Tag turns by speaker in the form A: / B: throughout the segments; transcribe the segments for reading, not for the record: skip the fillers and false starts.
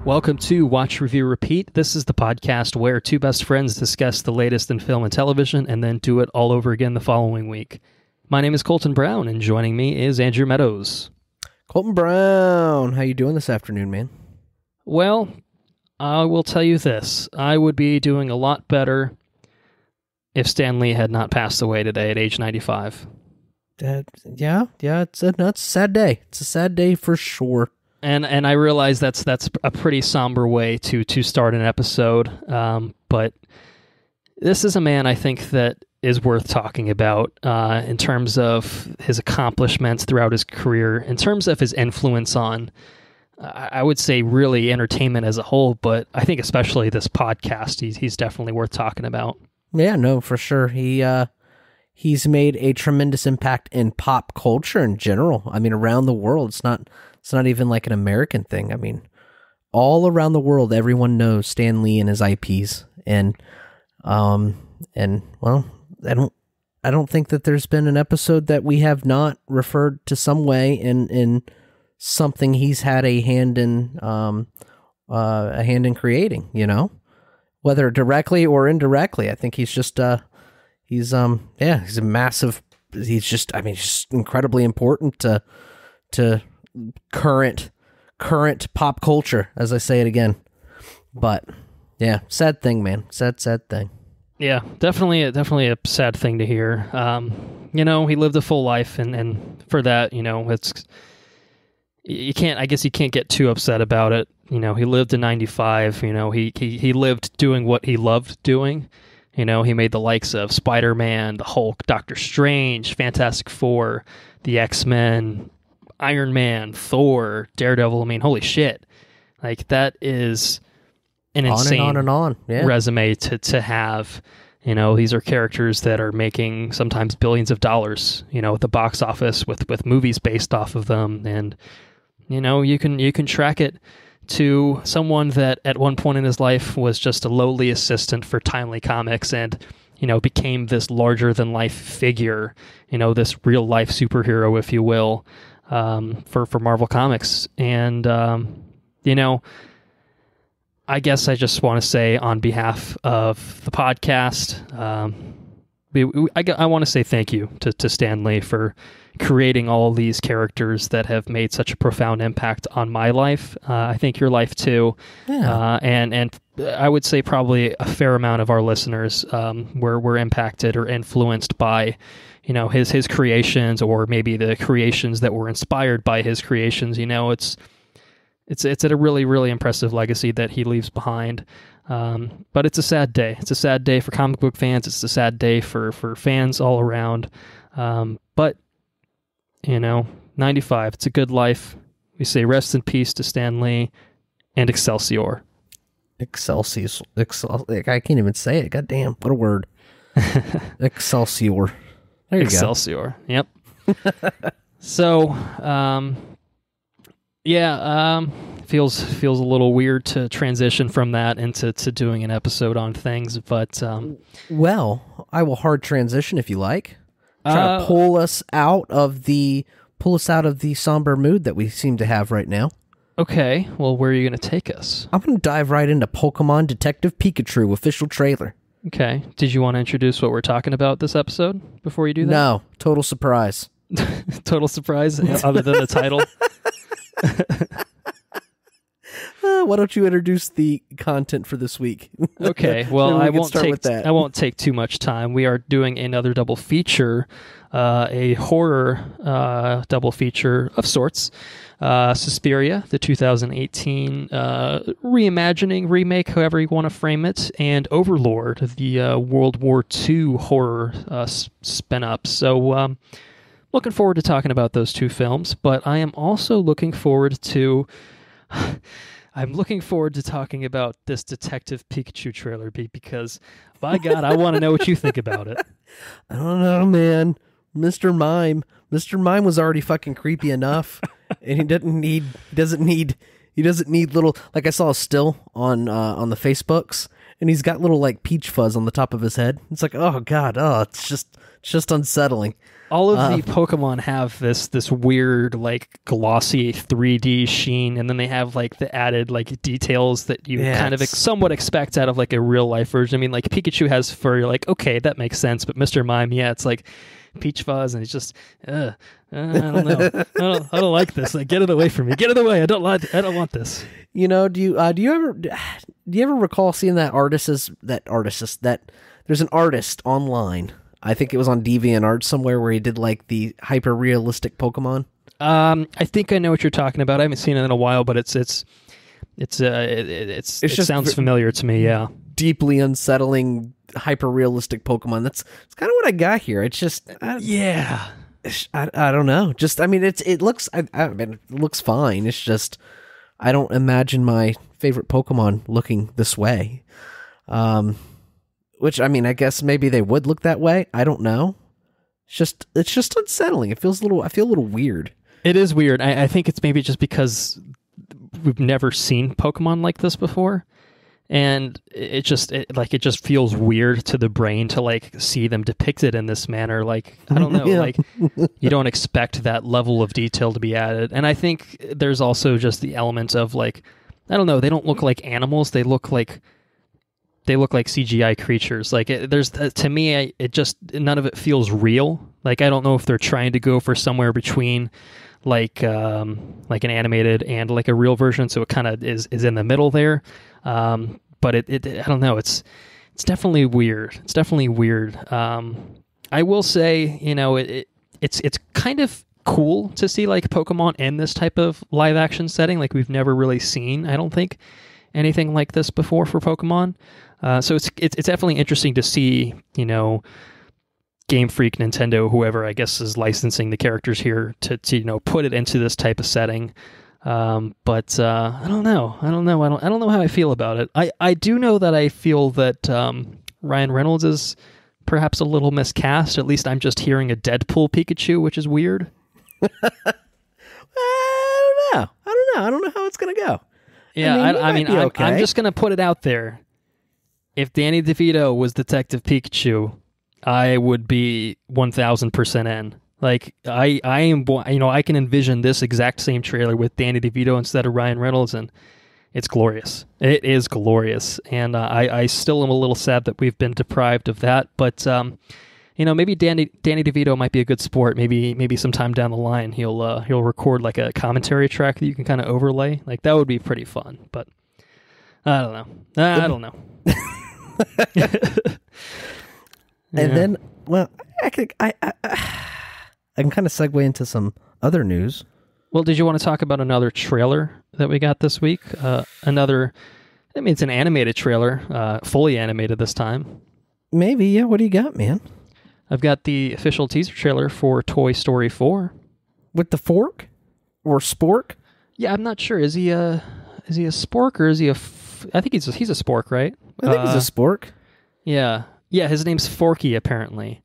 A: Welcome to Watch, Review, Repeat. This is the podcast where two best friends discuss the latest in film and television and then do it all over again the following week. My name is Colton Brown, and joining me is Andrew Meadows.
B: Colton Brown, how you doing this afternoon, man?
A: Well, I will tell you this. I would be doing a lot better if Stan Lee had not passed away today at age 95.
B: Yeah, it's a sad day. It's a sad day for sure.
A: And I realize that's a pretty somber way to start an episode, but this is a man I think that is worth talking about in terms of his accomplishments throughout his career, in terms of his influence on, I would say, really entertainment as a whole, but I think especially this podcast, he's definitely worth talking about.
B: Yeah, no, for sure. He's made a tremendous impact in pop culture in general. I mean, around the world. It's not even like an American thing. I mean, all around the world, everyone knows Stan Lee and his IPs. And well, I don't think that there's been an episode that we have not referred to some way in something he's had a hand in creating, you know, whether directly or indirectly. I think he's just he's a massive. He's just incredibly important to current pop culture, as I say it again. But yeah, sad thing, man. Sad thing.
A: Yeah, definitely a sad thing to hear. You know, he lived a full life, and for that, you know, you can't get too upset about it. You know, he lived to 95. You know, he lived doing what he loved doing. You know, he made the likes of Spider-Man, the Hulk, Doctor Strange, Fantastic Four, the X-Men, Iron Man, Thor, Daredevil. I mean, holy shit. Like, that is an insane
B: on. Yeah.
A: resume to have. You know, these are characters that are making sometimes billions of dollars, you know, at the box office with movies based off of them. And, you know, you can track it to someone that at one point in his life was just a lowly assistant for Timely Comics and, you know, became this larger than life figure, you know, this real life superhero, if you will, for Marvel Comics. And, you know, I guess I just want to say on behalf of the podcast, I want to say thank you to Stan Lee for creating all these characters that have made such a profound impact on my life. I think your life too. Yeah. And I would say probably a fair amount of our listeners were impacted or influenced by, you know, his creations, or maybe the creations that were inspired by his creations. You know, it's a really, really impressive legacy that he leaves behind. But it's a sad day. It's a sad day for comic book fans. It's a sad day for fans all around. But, you know, 95, it's a good life. We say rest in peace to Stan Lee and Excelsior.
B: Excelsior. I can't even say it. Goddamn, what a word. Excelsior. There you
A: Excelsior. Go. Yep. So, feels a little weird to transition from that into doing an episode on things, but
B: well, I will hard transition if you like. Try to pull us out of the somber mood that we seem to have right now.
A: Okay, well, where are you going to take us?
B: I'm going to dive right into Pokemon Detective Pikachu official trailer.
A: Okay, did you want to introduce what we're talking about this episode before you do that?
B: No, total surprise.
A: Total surprise, other than the title.
B: Why don't you introduce the content for this week?
A: Okay, well, I won't take too much time. We are doing another double feature, a horror double feature of sorts. Suspiria, the 2018 reimagining, remake, however you want to frame it, and Overlord, the World War II horror spin-up. So, looking forward to talking about those two films, but I am also looking forward to talking about this Detective Pikachu trailer, because, by God, I want to know what you think about it.
B: I don't know, man. Mr. Mime was already fucking creepy enough, and he doesn't need little, like I saw a still on the Facebooks, and he's got little like peach fuzz on the top of his head. It's like, oh God, it's just unsettling.
A: All of the Pokemon have this weird, like, glossy 3D sheen, and then they have, like, the added, like, details that you kind of somewhat expect out of, like, a real-life version. I mean, like, Pikachu has fur, you're like, okay, that makes sense, but Mr. Mime, it's like peach fuzz, and it's just, I don't know. I don't like this. Like, get it away from me. Get it away. I don't want this.
B: You know, do you ever recall seeing that there's an artist online. I think it was on DeviantArt somewhere where he did like the hyper realistic Pokemon.
A: I think I know what you're talking about. I haven't seen it in a while, but it sounds familiar to me. Yeah,
B: deeply unsettling hyper realistic Pokemon. That's kind of what I got here. It's just I don't know. Just I mean it looks it looks fine. It's just I don't imagine my favorite Pokemon looking this way. Which, I mean, I guess maybe they would look that way. I don't know. It's just unsettling. I feel a little weird.
A: It is weird. I think it's maybe just because we've never seen Pokemon like this before. And it just feels weird to the brain to, like, see them depicted in this manner. Like, I don't know, like, you don't expect that level of detail to be added. And I think there's also just the element of, like, I don't know, they don't look like animals. They look like CGI creatures. Like, to me, none of it feels real. Like, I don't know if they're trying to go for somewhere between like an animated and like a real version. So it kind of is in the middle there. But it I don't know. It's definitely weird. It's definitely weird. I will say, you know, it's kind of cool to see like Pokemon in this type of live action setting. Like, we've never really seen, I don't think, anything like this before for Pokemon. So it's definitely interesting to see, you know, Game Freak, Nintendo, whoever I guess is licensing the characters here to you know, put it into this type of setting. But I don't know. I don't know how I feel about it. I do know that I feel that Ryan Reynolds is perhaps a little miscast. At least I'm just hearing a Deadpool Pikachu, which is weird.
B: I don't know. I don't know how it's gonna go.
A: Yeah, I'm just gonna put it out there. If Danny DeVito was Detective Pikachu, I would be 1,000% in. Like, I am, you know, I can envision this exact same trailer with Danny DeVito instead of Ryan Reynolds, and it's glorious. It is glorious, and I still am a little sad that we've been deprived of that. But you know, maybe Danny DeVito might be a good sport. Maybe sometime down the line he'll record like a commentary track that you can kind of overlay. Like, that would be pretty fun. But I don't know. I don't know.
B: And then, well, I can kind of segue into some other news.
A: Well, did you want to talk about another trailer that we got this week? It's an animated trailer, fully animated this time.
B: Maybe, yeah. What do you got, man?
A: I've got the official teaser trailer for Toy Story 4.
B: With the fork? Or spork?
A: Yeah, I'm not sure. Is he a spork or is he I think he's a spork, right?
B: I think he's a spork.
A: Yeah. Yeah, his name's Forky, apparently.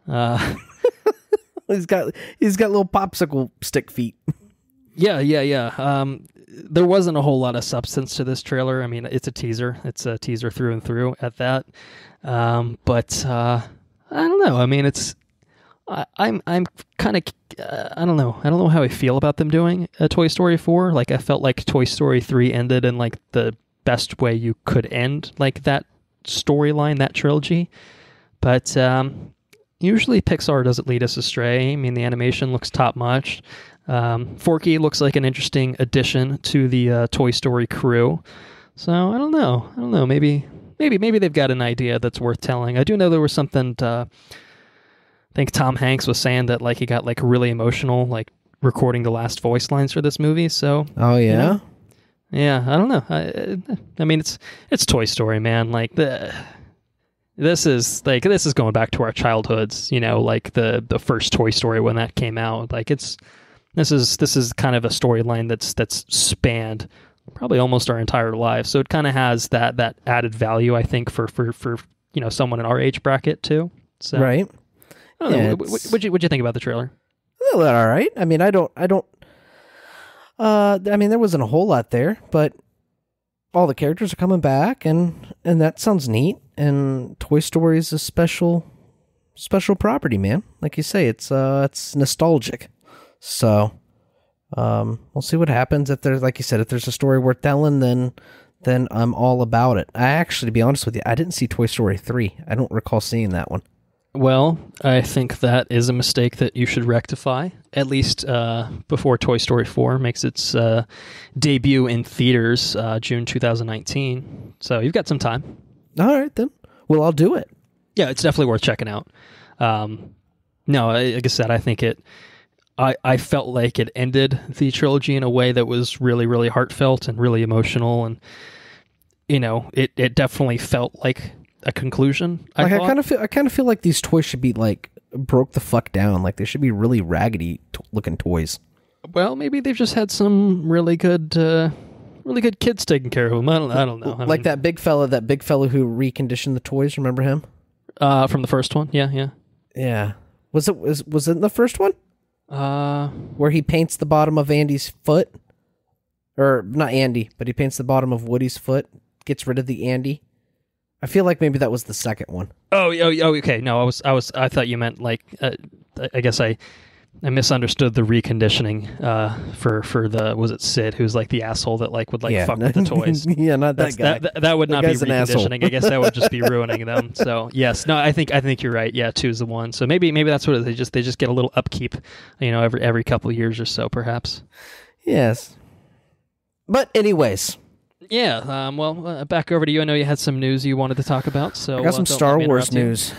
B: He's got little popsicle stick feet.
A: Yeah. There wasn't a whole lot of substance to this trailer. I mean, it's a teaser. It's a teaser through and through at that. But I don't know. I mean, I'm kind of I don't know. I don't know how I feel about them doing a Toy Story 4. Like, I felt like Toy Story 3 ended in like the best way you could end like that storyline, that trilogy. But usually Pixar doesn't lead us astray. I mean, the animation looks top notch. Forky looks like an interesting addition to the Toy Story crew. So I don't know. Maybe they've got an idea that's worth telling. I do know there was something. I think Tom Hanks was saying that like he got like really emotional like recording the last voice lines for this movie. So
B: oh yeah.
A: You know? Yeah, I don't know. I mean, it's Toy Story, man. Like this is going back to our childhoods. You know, like the first Toy Story when that came out. Like this is kind of a storyline that's spanned probably almost our entire lives. So it kind of has that added value, I think, for you know, someone in our age bracket too. So
B: right.
A: I don't know. What'd you think about the trailer?
B: All right. I mean, I don't. I mean, there wasn't a whole lot there, but all the characters are coming back, and that sounds neat. And Toy Story is a special special property, man. Like you say, it's nostalgic. So we'll see what happens. If there's, like you said, if there's a story worth telling, then I'm all about it. I actually, to be honest with you, I didn't see Toy Story 3. I don't recall seeing that one.
A: Well, I think that is a mistake that you should rectify, at least before Toy Story 4 makes its debut in theaters June 2019. So you've got some time.
B: All right, then. Well, I'll do it.
A: Yeah, it's definitely worth checking out. No, like I said, I think I felt like it ended the trilogy in a way that was really, really heartfelt and really emotional. And, you know, it definitely felt like a conclusion. I kind of feel like these toys should be like broke the fuck down. Like they should be really raggedy looking toys. Well, maybe they've just had some really good kids taking care of them. I don't know. I mean, that big fella who reconditioned the toys. Remember him? From the first one. Yeah. Was it in the first one? Where he paints the bottom of Andy's foot, or not Andy, but he paints the bottom of Woody's foot. Gets rid of the Andy. I feel like maybe that was the second one. Oh, okay. No, I thought you meant like. I guess I misunderstood the reconditioning. For the, was it Sid, who's like the asshole that like would fuck with the toys? Yeah, not that guy. That would not be reconditioning. I guess that would just be ruining them. So yes, no, I think you're right. Yeah, 2 is the one. So maybe that's what it is. They just get a little upkeep, every couple of years or so, perhaps. Yes. But anyways. Yeah, well, back over to you. I know you had some news you wanted to talk about. So
B: I got some Star Wars news.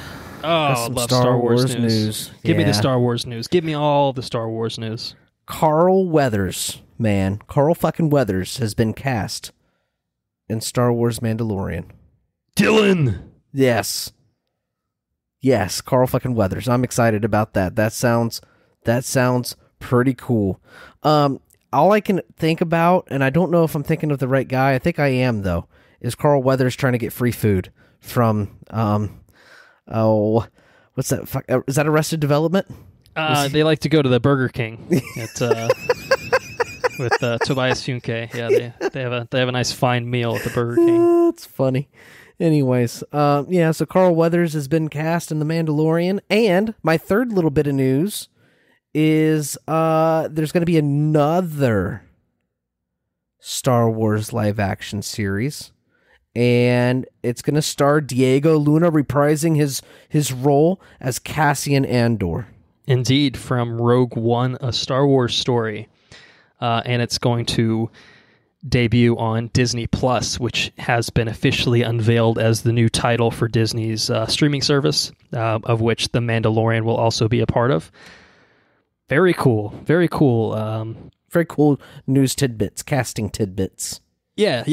A: Oh, I love Star Wars news. Give me the Star Wars news. Give me all the Star Wars news. Carl Weathers has been cast in Star Wars Mandalorian. Dylan! Yes, Carl fucking Weathers. I'm excited about that. That sounds pretty cool. All I can think about, and I don't know if I'm thinking of the right guy, I think I am, though, is Carl Weathers trying to get free food from, what's that? Is that Arrested Development? They like to go to the Burger King with Tobias Funke. Yeah, they have a nice fine meal at the Burger King. That's funny. Anyways, so Carl Weathers has been cast in The Mandalorian, and my third little bit of news is there's going to be another Star Wars live action series, and it's going to star Diego Luna reprising his role as Cassian Andor. Indeed, from Rogue One, A Star Wars Story, and it's going to debut on Disney Plus, which has been officially unveiled as the new title for Disney's streaming service, of which The Mandalorian will also be a part of. Very cool. Very cool. Very cool news tidbits, casting tidbits. Yeah.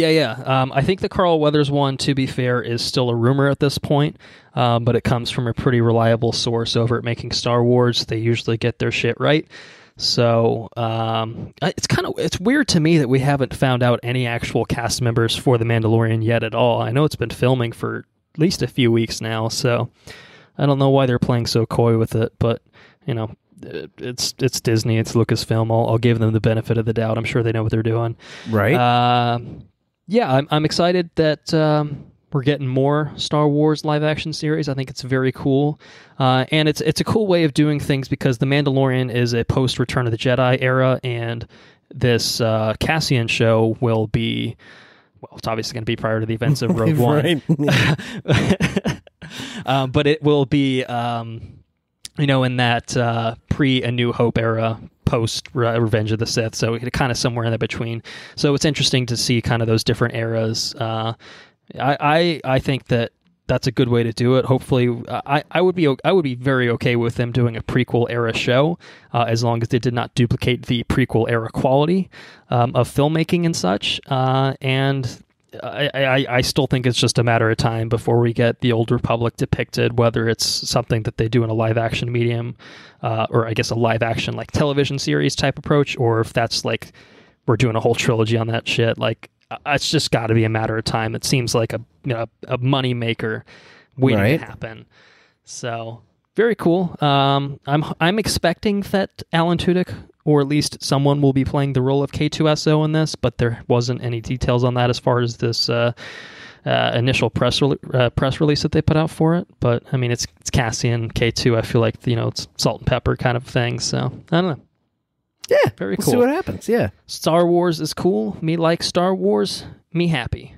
A: I think the Carl Weathers one, to be fair, is still a rumor at this point, but it comes from a pretty reliable source over at Making Star Wars. They usually get their shit right. So it's weird to me that we haven't found out any actual cast members for The Mandalorian yet at all. I know it's been filming for at least a few weeks now, so I don't know why they're playing so coy with it, but it's Disney, it's Lucasfilm. I'll give them the benefit of the doubt. I'm sure they know what they're doing. Right. I'm excited that we're getting more Star Wars live action series. I think it's very cool. And it's a cool way of doing things because The Mandalorian is a post Return of the Jedi era, and this Cassian show will be, well, it's obviously going to be prior to the events of Rogue One. But it will be in that pre-A New Hope era, post-Revenge of the Sith, so kind of somewhere in the between. So it's interesting to see kind of those different eras. I think that's a good way to do it. Hopefully, I would be very okay with them doing a prequel era show, as long as they did not duplicate the prequel era quality of filmmaking and such. And I still think it's just a matter of time before we get the Old Republic depicted, whether it's something that they do in a live action medium, or I guess a live action like television series type approach, or if that's like we're doing a whole trilogy on that shit. Like it's just got to be a matter of time. It seems like a money maker waiting to happen. So very cool. I'm expecting that Alan Tudyk, or at least someone, will be playing the role of K2SO in this, but there wasn't any details on that as far as this initial press release that they put out for it. But I mean, it's Cassian K2. I feel like it's salt and pepper kind of thing. So I don't know.
B: Yeah,
A: very cool.
B: See what happens. Yeah,
A: Star Wars is cool. Me like Star Wars. Me happy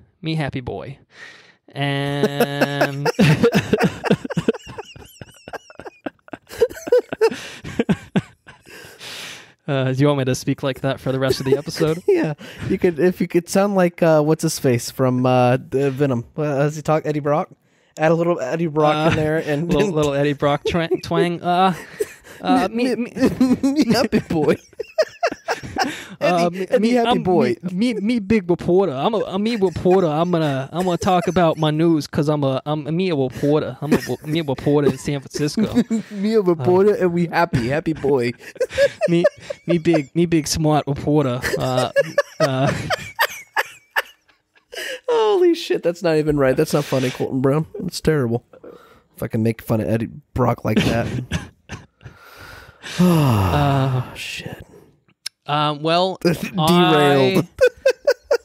A: boy. And do you want me to speak like that for the rest of the episode?
B: Yeah, you could. If you could sound like what's his face from Venom. Does he talk Eddie Brock? Add a little Eddie Brock in there, and
A: little Eddie Brock twang.
B: Me happy boy. Eddie happy boy.
A: Me big reporter. I'm a reporter. I'm gonna talk about my news because I'm me a reporter. Me a reporter in San Francisco.
B: Me a reporter, and we happy boy.
A: me big smart reporter.
B: Holy shit, that's not even right. That's not funny, Colton Brown. It's terrible. If I can make fun of Eddie Brock like that. Oh, shit.
A: Well,
B: derailed.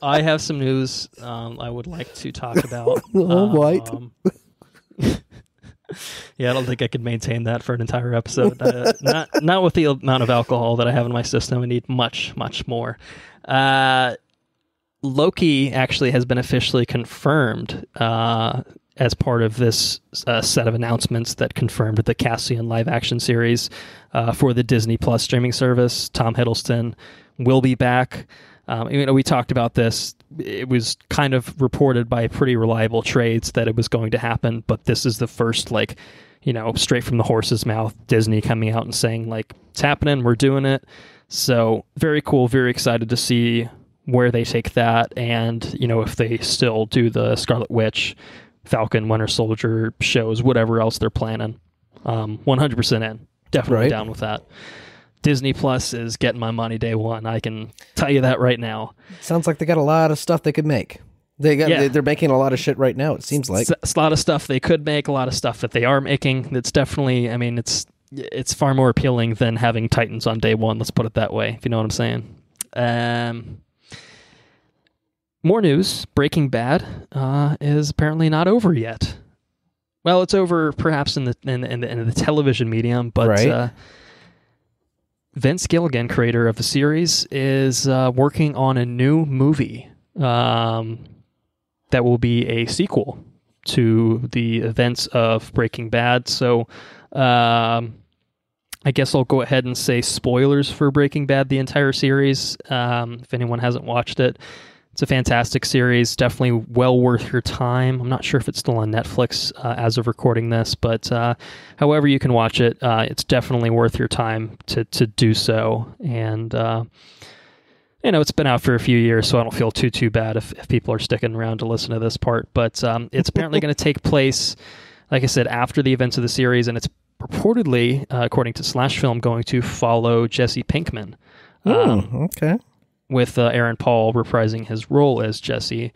A: I have some news I would like to talk about.
B: All right.
A: Yeah, I don't think I could maintain that for an entire episode. Not with the amount of alcohol that I have in my system. I need much more. Loki actually has been officially confirmed as part of this set of announcements that confirmed the Cassian live-action series for the Disney Plus streaming service. Tom Hiddleston will be back. We talked about this. It was kind of reported by pretty reliable trades that it was going to happen, but this is the first, straight from the horse's mouth, Disney coming out and saying, it's happening, we're doing it. So very cool, very excited to see where they take that, and, if they still do the Scarlet Witch, Falcon, Winter Soldier shows, whatever else they're planning. 100% in. Definitely down with that. Disney Plus is getting my money day one. I can tell you that right now. Sounds
B: like they got a lot of stuff they could make. They're making a lot of shit right now, it seems like.
A: It's a lot of stuff they could make, a lot of stuff that they are making. It's definitely, it's far more appealing than having Titans on day one, let's put it that way, if you know what I'm saying. More news. Breaking Bad is apparently not over yet. Well, it's over perhaps in the television medium, but Vince Gilligan, creator of the series, is working on a new movie that will be a sequel to the events of Breaking Bad. So I guess I'll go ahead and say spoilers for Breaking Bad, the entire series, if anyone hasn't watched it. It's a fantastic series, definitely well worth your time. I'm not sure if it's still on Netflix as of recording this, but however you can watch it, it's definitely worth your time to do so. And, it's been out for a few years, so I don't feel too bad if people are sticking around to listen to this part. But it's apparently going to take place, like I said, after the events of the series, and it's reportedly, according to Slash Film, going to follow Jesse Pinkman.
B: Okay.
A: With Aaron Paul reprising his role as Jesse.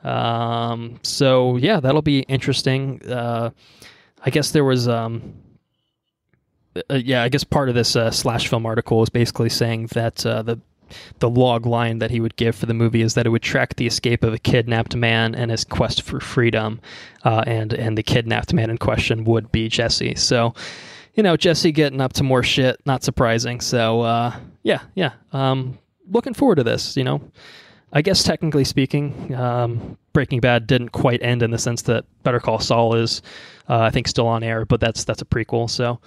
A: So, yeah, that'll be interesting. I guess there was... I guess part of this Slash Film article is basically saying that the log line that he would give for the movie is that it would track the escape of a kidnapped man and his quest for freedom, and the kidnapped man in question would be Jesse. So, Jesse getting up to more shit, not surprising. So, looking forward to this, I guess technically speaking, Breaking Bad didn't quite end in the sense that Better Call Saul is, I think, still on air, but that's a prequel. So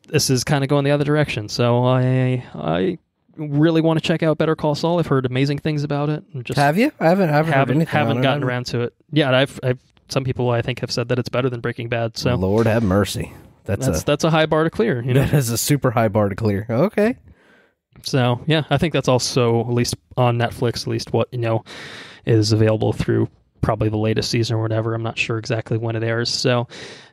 A: this is kind of going the other direction. So I really want to check out Better Call Saul. I've heard amazing things about it.
B: Have you? I haven't
A: gotten around to it. Yeah, I've some people I think have said that it's better than Breaking Bad. So
B: Lord have mercy. That's
A: a high bar to clear.
B: That is a super high bar to clear. Okay.
A: So, yeah, I think that's also, at least on Netflix, at least what, is available through probably the latest season or whatever. I'm not sure exactly when it airs. So,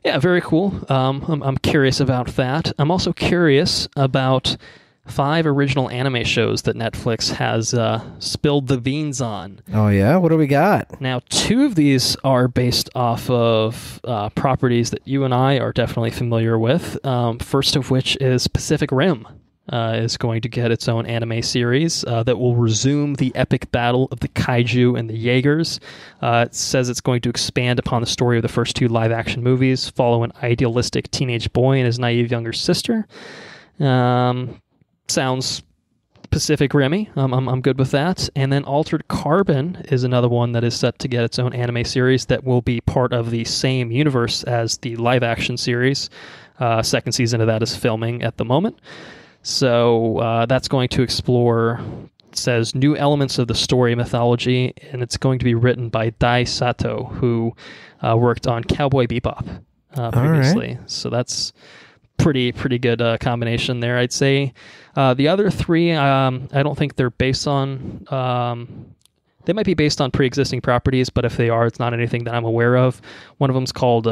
A: yeah, very cool. I'm curious about that. I'm also curious about 5 original anime shows that Netflix has spilled the beans on.
B: Oh, yeah? What do we got?
A: Now, 2 of these are based off of properties that you and I are definitely familiar with. First of which is Pacific Rim. is going to get its own anime series that will resume the epic battle of the kaiju and the Jaegers. It says it's going to expand upon the story of the first 2 live-action movies, follow an idealistic teenage boy and his naive younger sister. Sounds Pacific Rimmy. I'm good with that. And then Altered Carbon is another one that is set to get its own anime series that will be part of the same universe as the live-action series. Second season of that is filming at the moment. So that's going to explore, it says, new elements of the story mythology, and it's going to be written by Dai Sato, who worked on Cowboy Bebop previously. Right. So that's pretty good combination there, I'd say. The other 3, I don't think they're based on... they might be based on pre-existing properties, but if they are, it's not anything that I'm aware of. One of them's called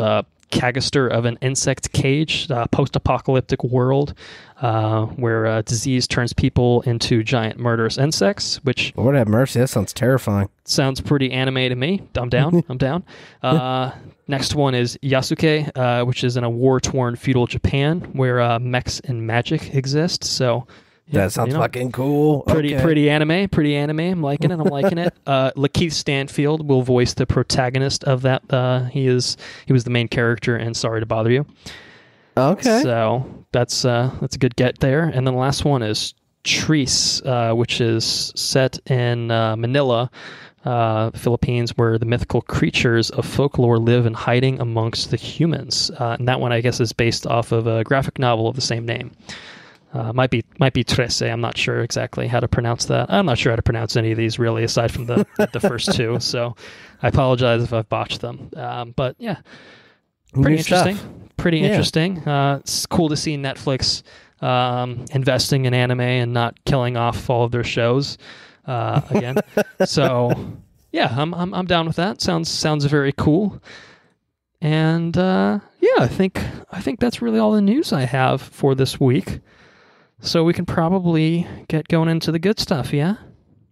A: Cagaster of an Insect Cage, post-apocalyptic world where disease turns people into giant murderous insects, which...
B: Lord have mercy, that sounds terrifying.
A: Sounds pretty anime to me. I'm down. I'm down. Next one is Yasuke, which is in a war-torn feudal Japan where mechs and magic exist. So
B: yeah, that sounds fucking cool.
A: Pretty anime. I'm liking it. Lakeith Stanfield will voice the protagonist of that. He was the main character in Sorry to Bother You.
B: Okay.
A: So that's a good get there. And then the last one is Treese, which is set in Manila, Philippines, where the mythical creatures of folklore live in hiding amongst the humans. And that one, I guess, is based off of a graphic novel of the same name. Might be Trece. I'm not sure exactly how to pronounce that. I'm not sure how to pronounce any of these, really, aside from the first 2. So I apologize if I've botched them. But yeah, pretty interesting. Pretty interesting. It's cool to see Netflix investing in anime and not killing off all of their shows again. So yeah, I'm down with that. Sounds very cool. And yeah, I think that's really all the news I have for this week. So we can probably get going into the good stuff, yeah?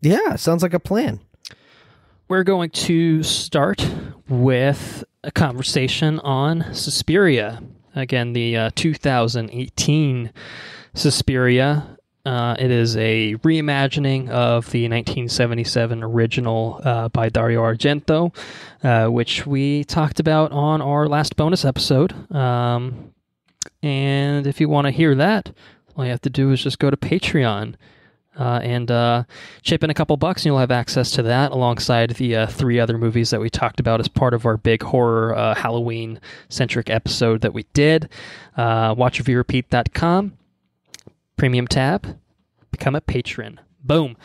B: Yeah, sounds like a plan.
A: We're going to start with a conversation on Suspiria. Again, the 2018 Suspiria. It is a reimagining of the 1977 original by Dario Argento, which we talked about on our last bonus episode. And if you want to hear that, all you have to do is just go to Patreon and chip in a couple bucks, and you'll have access to that alongside the 3 other movies that we talked about as part of our big horror Halloween-centric episode that we did. WatchReviewRepeat.com, Premium tab, become a patron. Boom.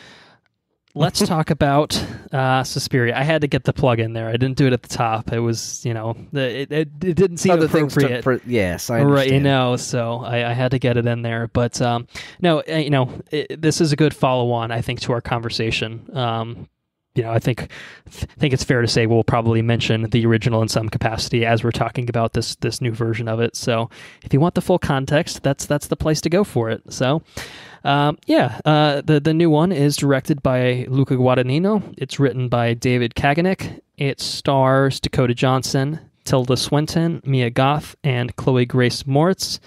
A: Let's talk about Suspiria. I had to get the plug in there. I didn't do it at the top. It was, it didn't seem appropriate.
B: Yes, I understand.
A: Right, so I had to get it in there. But this is a good follow-on, I think, to our conversation. I think it's fair to say we'll probably mention the original in some capacity as we're talking about this new version of it. So if you want the full context, that's the place to go for it. So the new one is directed by Luca Guadagnino. It's written by David Kaganek. It stars Dakota Johnson, Tilda Swinton, Mia Goth, and Chloe Grace Moritz.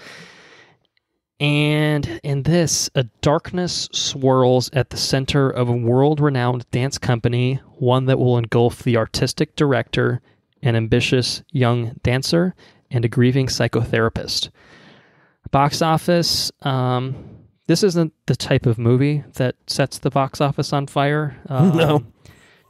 A: And in this, a darkness swirls at the center of a world-renowned dance company, one that will engulf the artistic director, an ambitious young dancer, and a grieving psychotherapist. Box office, this isn't the type of movie that sets the box office on fire.
B: No.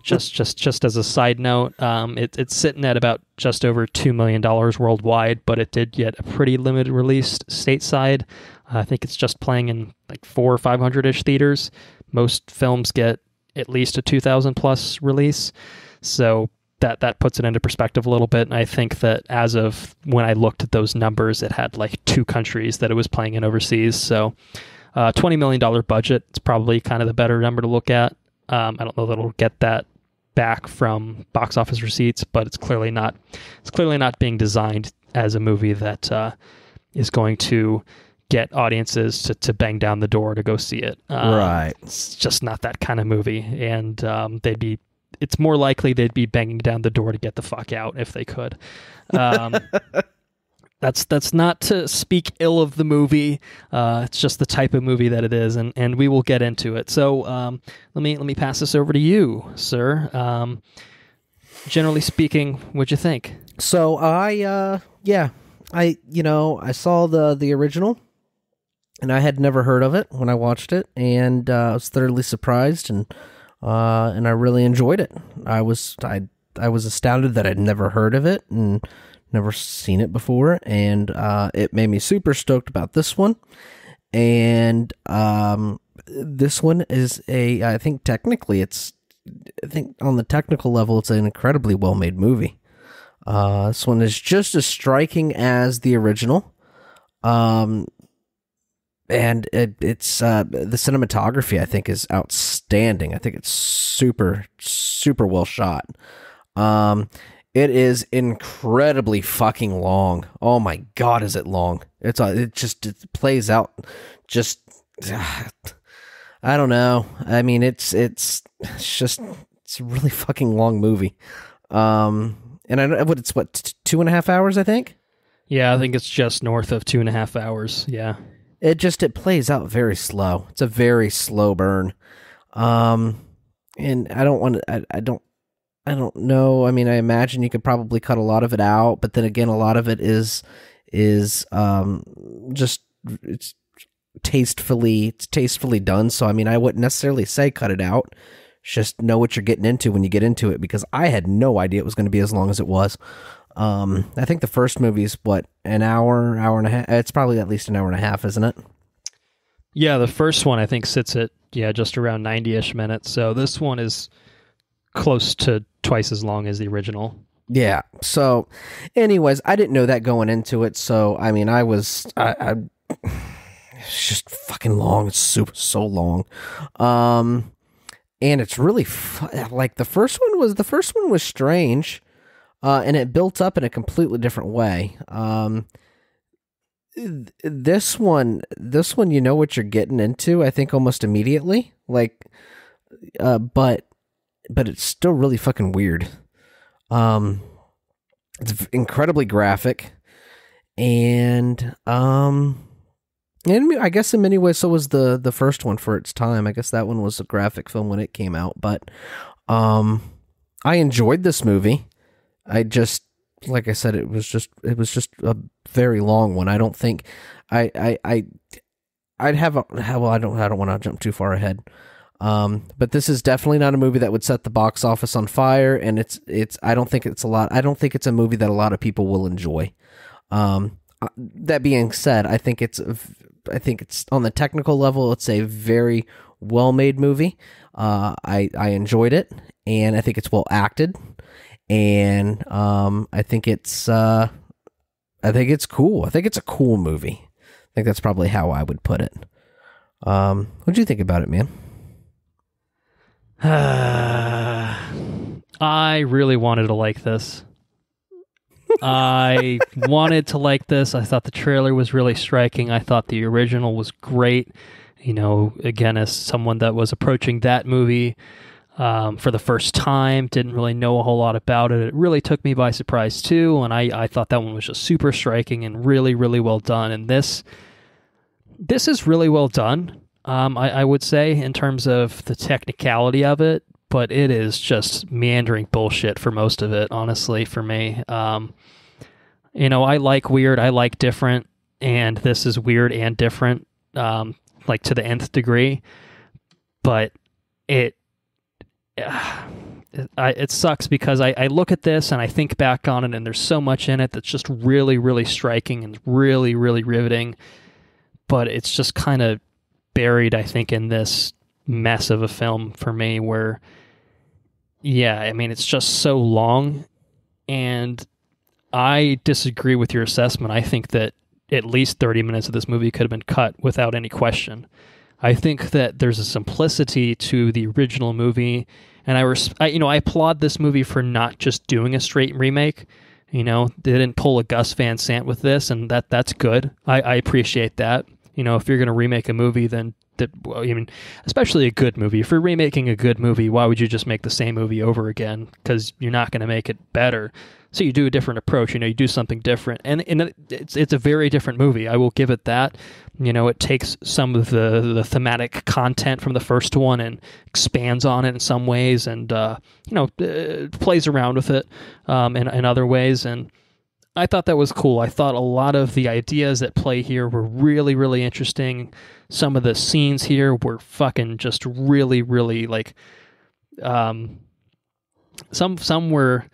A: Just as a side note, it's sitting at about just over $2 million worldwide, but it did get a pretty limited release stateside. I think it's just playing in like 400 or 500-ish theaters. Most films get at least a 2,000 plus release, so that puts it into perspective a little bit. And I think that as of when I looked at those numbers, it had like 2 countries that it was playing in overseas. So $20 million budget, it's probably kind of the better number to look at. I don't know that it'll get that back from box office receipts, but it's clearly not being designed as a movie that is going to get audiences to bang down the door to go see it.
B: Right.
A: It's just not that kind of movie, and it's more likely they'd be banging down the door to get the fuck out if they could. that's not to speak ill of the movie. It's just the type of movie that it is, and we will get into it. So let me pass this over to you, sir. Generally speaking, what'd you think?
B: So I saw the original, and I had never heard of it when I watched it, and I was thoroughly surprised, and I really enjoyed it. I was astounded that I'd never heard of it and never seen it before, and it made me super stoked about this one. And this one is I think on the technical level, it's an incredibly well-made movie. This one is just as striking as the original. And it's the cinematography, I think, is outstanding. I think it's super, super well shot. It is incredibly fucking long. Oh my God, is it long? It plays out just, I don't know. I mean, it's a really fucking long movie. And it's 2.5 hours, I think?
A: Yeah, I think it's just north of 2.5 hours. Yeah.
B: It plays out very slow. It's a very slow burn. And I don't know. I mean, I imagine you could probably cut a lot of it out, but then again, a lot of it is just it's tastefully done. So I mean, I wouldn't necessarily say cut it out. Just know what you're getting into when you get into it, because I had no idea it was going to be as long as it was. I think the first movie is an hour and a half. It's probably at least an hour and a half, isn't it?
A: Yeah, the first one I think sits at just around 90-ish minutes. So this one is close to twice as long as the original.
B: Yeah. So anyways, I didn't know that going into it. So I mean, it's just fucking long. It's so long. And it's really like the first one was strange. And it built up in a completely different way. This one, you know what you're getting into, I think, almost immediately. Like, but it's still really fucking weird. It's incredibly graphic, and I guess in many ways, so was the first one for its time. I guess that one was a graphic film when it came out, but I enjoyed this movie. Like I said, it was just a very long one. I don't think I don't want to jump too far ahead. But this is definitely not a movie that would set the box office on fire, and I don't think it's a movie that a lot of people will enjoy. That being said, I think it's on the technical level, it's a very well-made movie. I enjoyed it, and I think it's well acted. And I think it's cool. I think it's a cool movie. I think that's probably how I would put it. What'd you think about it, man?
A: I really wanted to like this. I wanted to like this. I thought the trailer was really striking. I thought the original was great. You know, again, as someone that was approaching that movie for the first time, didn't really know a whole lot about it. It really took me by surprise too, and I thought that one was just super striking and really, really well done. And this is really well done, I would say, in terms of the technicality of it, but it is just meandering bullshit for most of it, honestly, for me. You know, I like weird, I like different, and this is weird and different, like to the nth degree, but it sucks because I look at this and I think back on it, and there's so much in it that's just really, really striking and really, really riveting, but it's just kind of buried, I think, in this mess of a film for me where, yeah, I mean, it's just so long, and I disagree with your assessment. I think that at least 30 minutes of this movie could have been cut without any question. I think that there's a simplicity to the original movie, and I applaud this movie for not just doing a straight remake. You know, they didn't pull a Gus Van Sant with this, and that's good. I appreciate that. You know, if you're going to remake a movie, then well, I mean, especially a good movie. If you're remaking a good movie, why would you just make the same movie over again? Because you're not going to make it better. So you do a different approach. You do something different, and it's a very different movie. I will give it that. It takes some of the thematic content from the first one and expands on it in some ways, and plays around with it in other ways. And I thought that was cool. I thought a lot of the ideas at play here were really, really interesting. Some of the scenes here were fucking just really, really like, some were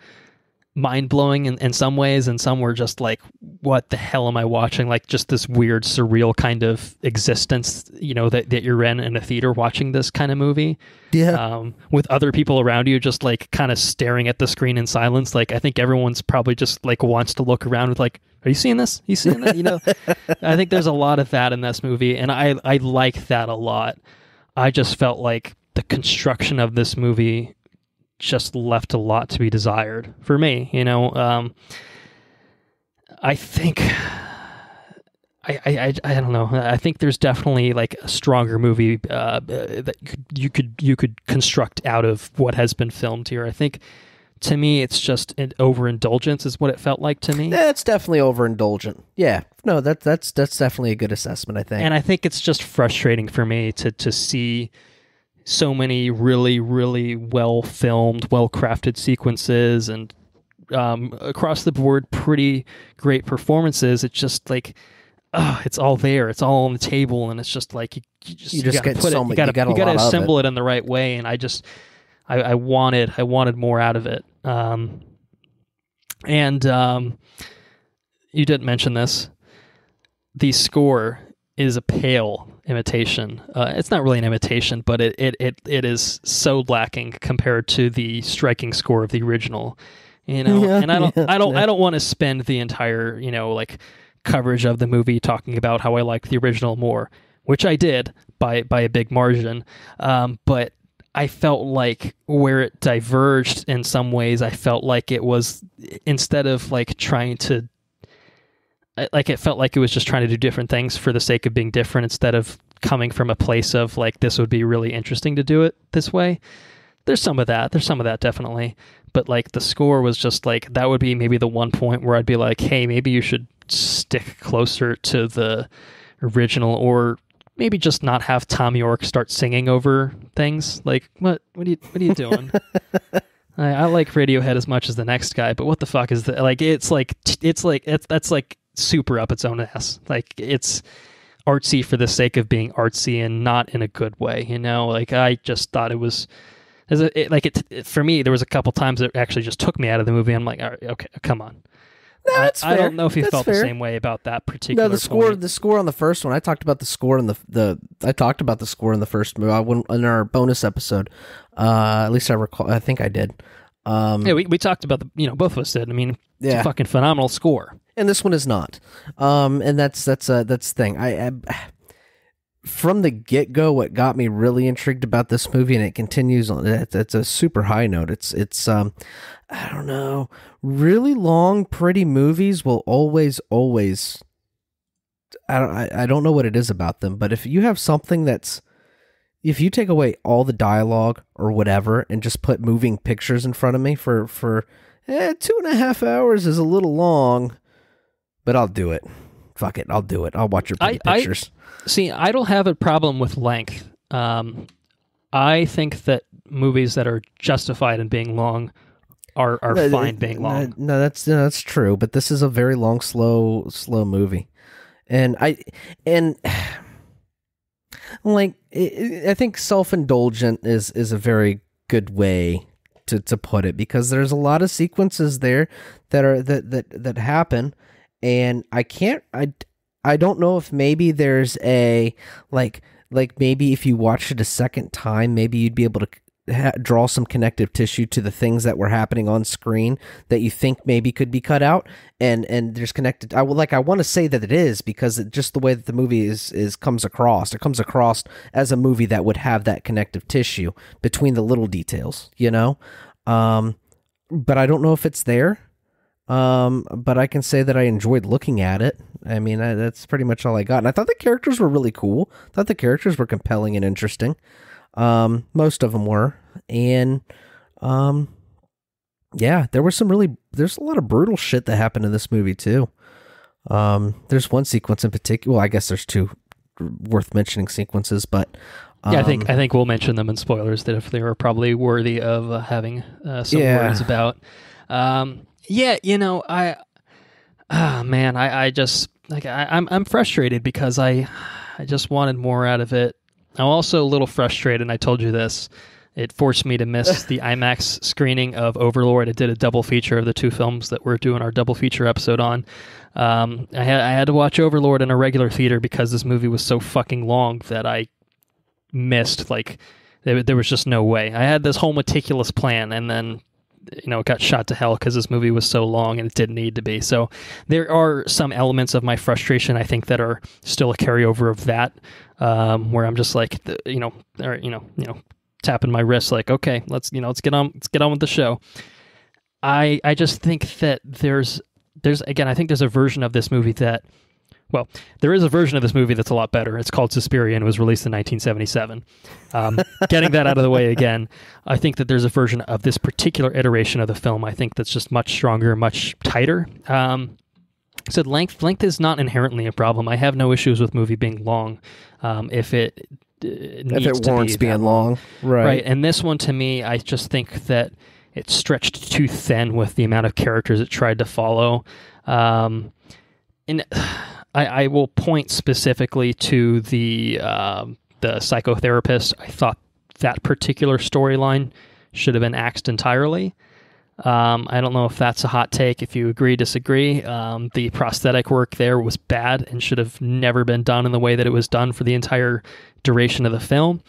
A: mind-blowing in some ways, and some were just like, what the hell am I watching? Like just this weird, surreal kind of existence, that you're in a theater watching this kind of movie.
B: Yeah.
A: With other people around you just like kind of staring at the screen in silence. Like I think everyone's probably just like wants to look around with like, are you seeing this? Are you seeing that? I think there's a lot of that in this movie, and I like that a lot. I just felt like the construction of this movie just left a lot to be desired for me. I think I don't know. I think there's definitely like a stronger movie that you could construct out of what has been filmed here. I think to me it's just an overindulgence is what it felt like to me.
B: Yeah, it's definitely overindulgent. Yeah. No, that's definitely a good assessment, I think.
A: And I think it's just frustrating for me to see so many really, really well-filmed, well-crafted sequences, and across the board, pretty great performances. It's just like, it's all there. It's all on the table, and it's just like you gotta put it. You gotta assemble it in the right way. And I wanted more out of it. And you didn't mention this. The score is a pale imitation. It's not really an imitation, but it is so lacking compared to the striking score of the original. And I don't want to spend the entire like coverage of the movie talking about how I like the original more, which I did by a big margin. But I felt like where it diverged in some ways, I felt like it was, instead of like trying to, like it felt like it was just trying to do different things for the sake of being different, instead of coming from a place of like, this would be really interesting to do it this way. There's some of that definitely. But like the score was just like, that would be maybe the one point where I'd be like, hey, maybe you should stick closer to the original, or maybe just not have Tom York start singing over things. Like, what are you doing? I like Radiohead as much as the next guy, but what the fuck is that? Like, that's like super up its own ass. Like, it's artsy for the sake of being artsy and not in a good way, Like, I just thought it was, for me, there was a couple times that actually just took me out of the movie. I'm like, all right, okay, come on.
B: No, that's fair.
A: I don't know if you felt
B: fair.
A: the same way about that particular.
B: No, the score on the first one. I talked about the score in I talked about the score in the first movie in our bonus episode. At least I recall. I think I did.
A: Yeah, we talked about both of us did. I mean, it's a fucking phenomenal score.
B: And this one is not. And that's the thing. I from the get-go, what got me really intrigued about this movie, and it continues on, it's a super high note. It's I don't know, really long, pretty movies will always, I don't know what it is about them, but if you have something if you take away all the dialogue or whatever and just put moving pictures in front of me for 2.5 hours is a little long, but I'll do it. Fuck it, I'll do it. I'll watch your pretty pictures.
A: See, I don't have a problem with length. I think that movies that are justified in being long are fine being long.
B: No, that's true. But this is a very long, slow movie, and I think self-indulgent is a very good way to put it, because there's a lot of sequences there that happen. And I don't know if maybe there's a, like maybe if you watched it a second time, maybe you'd be able to draw some connective tissue to the things that were happening on screen that you think maybe could be cut out. And there's connected. I want to say that it is, because just the way that the movie comes across, it comes across as a movie that would have that connective tissue between the little details, But I don't know if it's there. But I can say that I enjoyed looking at it. I mean, that's pretty much all I got. And I thought the characters were really cool. I thought the characters were compelling and interesting. Most of them were. And, yeah, there's a lot of brutal shit that happened in this movie too. There's one sequence in particular. Well, I guess there's two worth mentioning sequences, but
A: yeah, I think we'll mention them in spoilers that if they were probably worthy of having some words about. Yeah, you know, I just like I'm frustrated because I just wanted more out of it. I'm also a little frustrated, and I told you this. It forced me to miss the IMAX screening of Overlord. I did a double feature of the two films that we're doing our double feature episode on. I had to watch Overlord in a regular theater because this movie was so fucking long that I missed, like, there was just no way. I had this whole meticulous plan, and then, you know, it got shot to hell because this movie was so long and it didn't need to be. So there are some elements of my frustration, I think, that are still a carryover of that, where I'm just like, tapping my wrist, like, okay, let's get on with the show. I just think that there's again, I think there's a version of this movie that, well, there is a version of this movie that's a lot better. It's called Suspiria and it was released in 1977. Getting that out of the way again, I think that there's a version of this particular iteration of the film, I think, that's just much stronger, much tighter. So length is not inherently a problem. I have no issues with movie being long, if it
B: warrants being long. Right.
A: And this one, to me, I just think that it stretched too thin with the amount of characters it tried to follow. And I will point specifically to the psychotherapist. I thought that particular storyline should have been axed entirely. I don't know if that's a hot take. If you agree, disagree. The prosthetic work there was bad and should have never been done in the way that it was done for the entire duration of the film.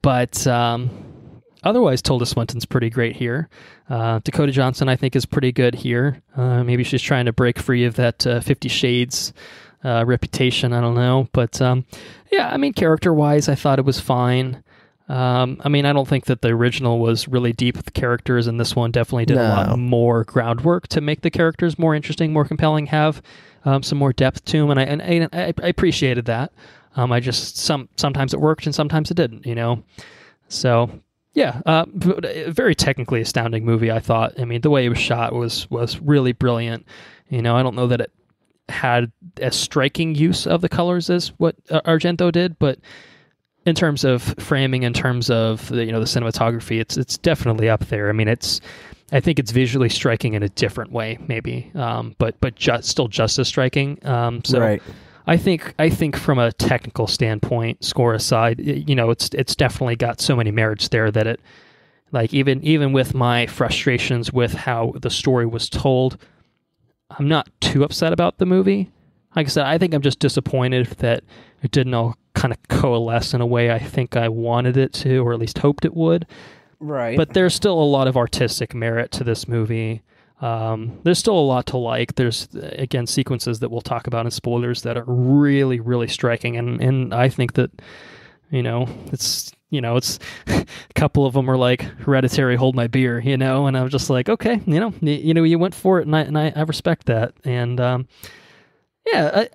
A: But otherwise, Tilda Swinton's pretty great here. Dakota Johnson, I think, is pretty good here. Maybe she's trying to break free of that 50 Shades reputation. I don't know. But yeah, I mean, character-wise, I thought it was fine. I mean, I don't think that the original was really deep with the characters, and this one definitely did a lot more groundwork to make the characters more interesting, more compelling, have some more depth to them, and I appreciated that. I just sometimes it worked and sometimes it didn't, you know. So yeah, a very technically astounding movie, I thought. I mean, the way it was shot was really brilliant. You know, I don't know that it had as striking use of the colors as what Argento did, but in terms of framing, in terms of the cinematography, it's definitely up there. I mean, I think it's visually striking in a different way, maybe, but still just as striking. So right. I think from a technical standpoint, score aside, it's definitely got so many merits there that it, like, even with my frustrations with how the story was told, I'm not too upset about the movie. Like I said, I think I'm just disappointed that it didn't all kind of coalesce in a way I think I wanted it to, or at least hoped it would.
B: Right.
A: But there's still a lot of artistic merit to this movie. There's still a lot to like. There's, again, sequences that we'll talk about in spoilers that are really, really striking. And I think that, it's a couple of them are like Hereditary, Hold My Beer, and I'm just like, okay, you went for it, and I respect that. And, yeah,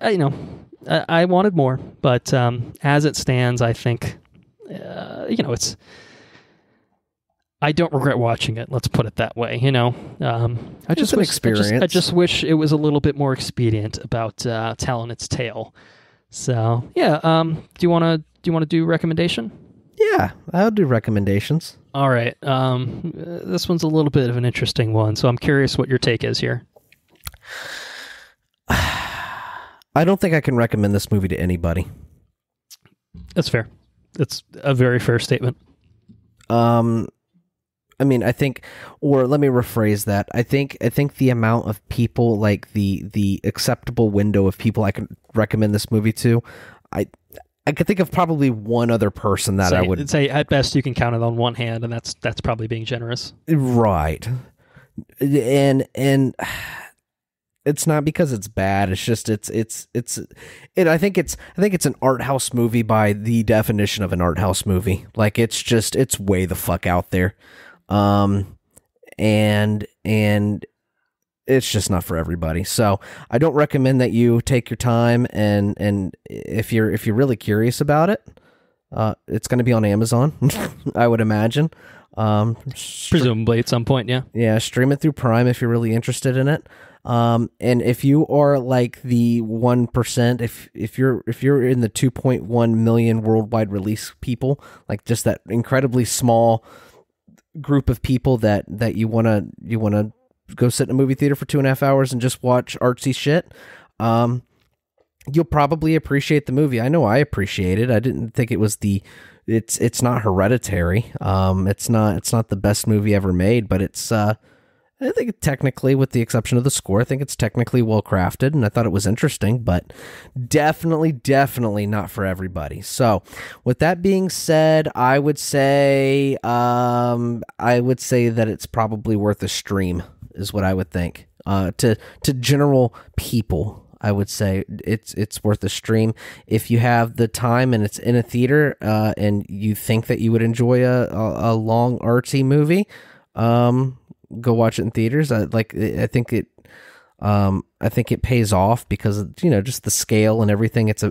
A: I wanted more, but as it stands, I think, I don't regret watching it. Let's put it that way. I just wish it was a little bit more expedient about telling its tale. So yeah, do you want to do recommendation?
B: Yeah, I'll do recommendations.
A: All right. This one's a little bit of an interesting one, so I'm curious what your take is here.
B: I don't think I can recommend this movie to anybody.
A: That's fair. It's a very fair statement.
B: I mean, I think, or let me rephrase that. I think the amount of people, like the acceptable window of people I can recommend this movie to, I could think of probably one other person that I would
A: say at best you can count it on one hand, and that's probably being generous.
B: Right. And it's not because it's bad. It's just I think it's an art house movie by the definition of an art house movie. Like, it's way the fuck out there. and it's just not for everybody. So I don't recommend that you take your time, and if you're really curious about it, it's going to be on Amazon, I would imagine.
A: Presumably at some point, yeah.
B: Yeah, stream it through Prime if you're really interested in it. And if you are like the 1%, if you're in the 2.1 million worldwide release people, like just that incredibly small group of people that you wanna go sit in a movie theater for 2.5 hours and just watch artsy shit, you'll probably appreciate the movie. I know I appreciate it. I didn't think it was it's not Hereditary. It's not the best movie ever made, but it's I think technically, with the exception of the score, I think it's technically well crafted, and I thought it was interesting, but definitely not for everybody. So, with that being said, I would say that it's probably worth a stream, is what I would think. To general people, I would say it's worth a stream if you have the time and it's in a theater, and you think that you would enjoy a long artsy movie. Go watch it in theaters. I think it pays off because, just the scale and everything. It's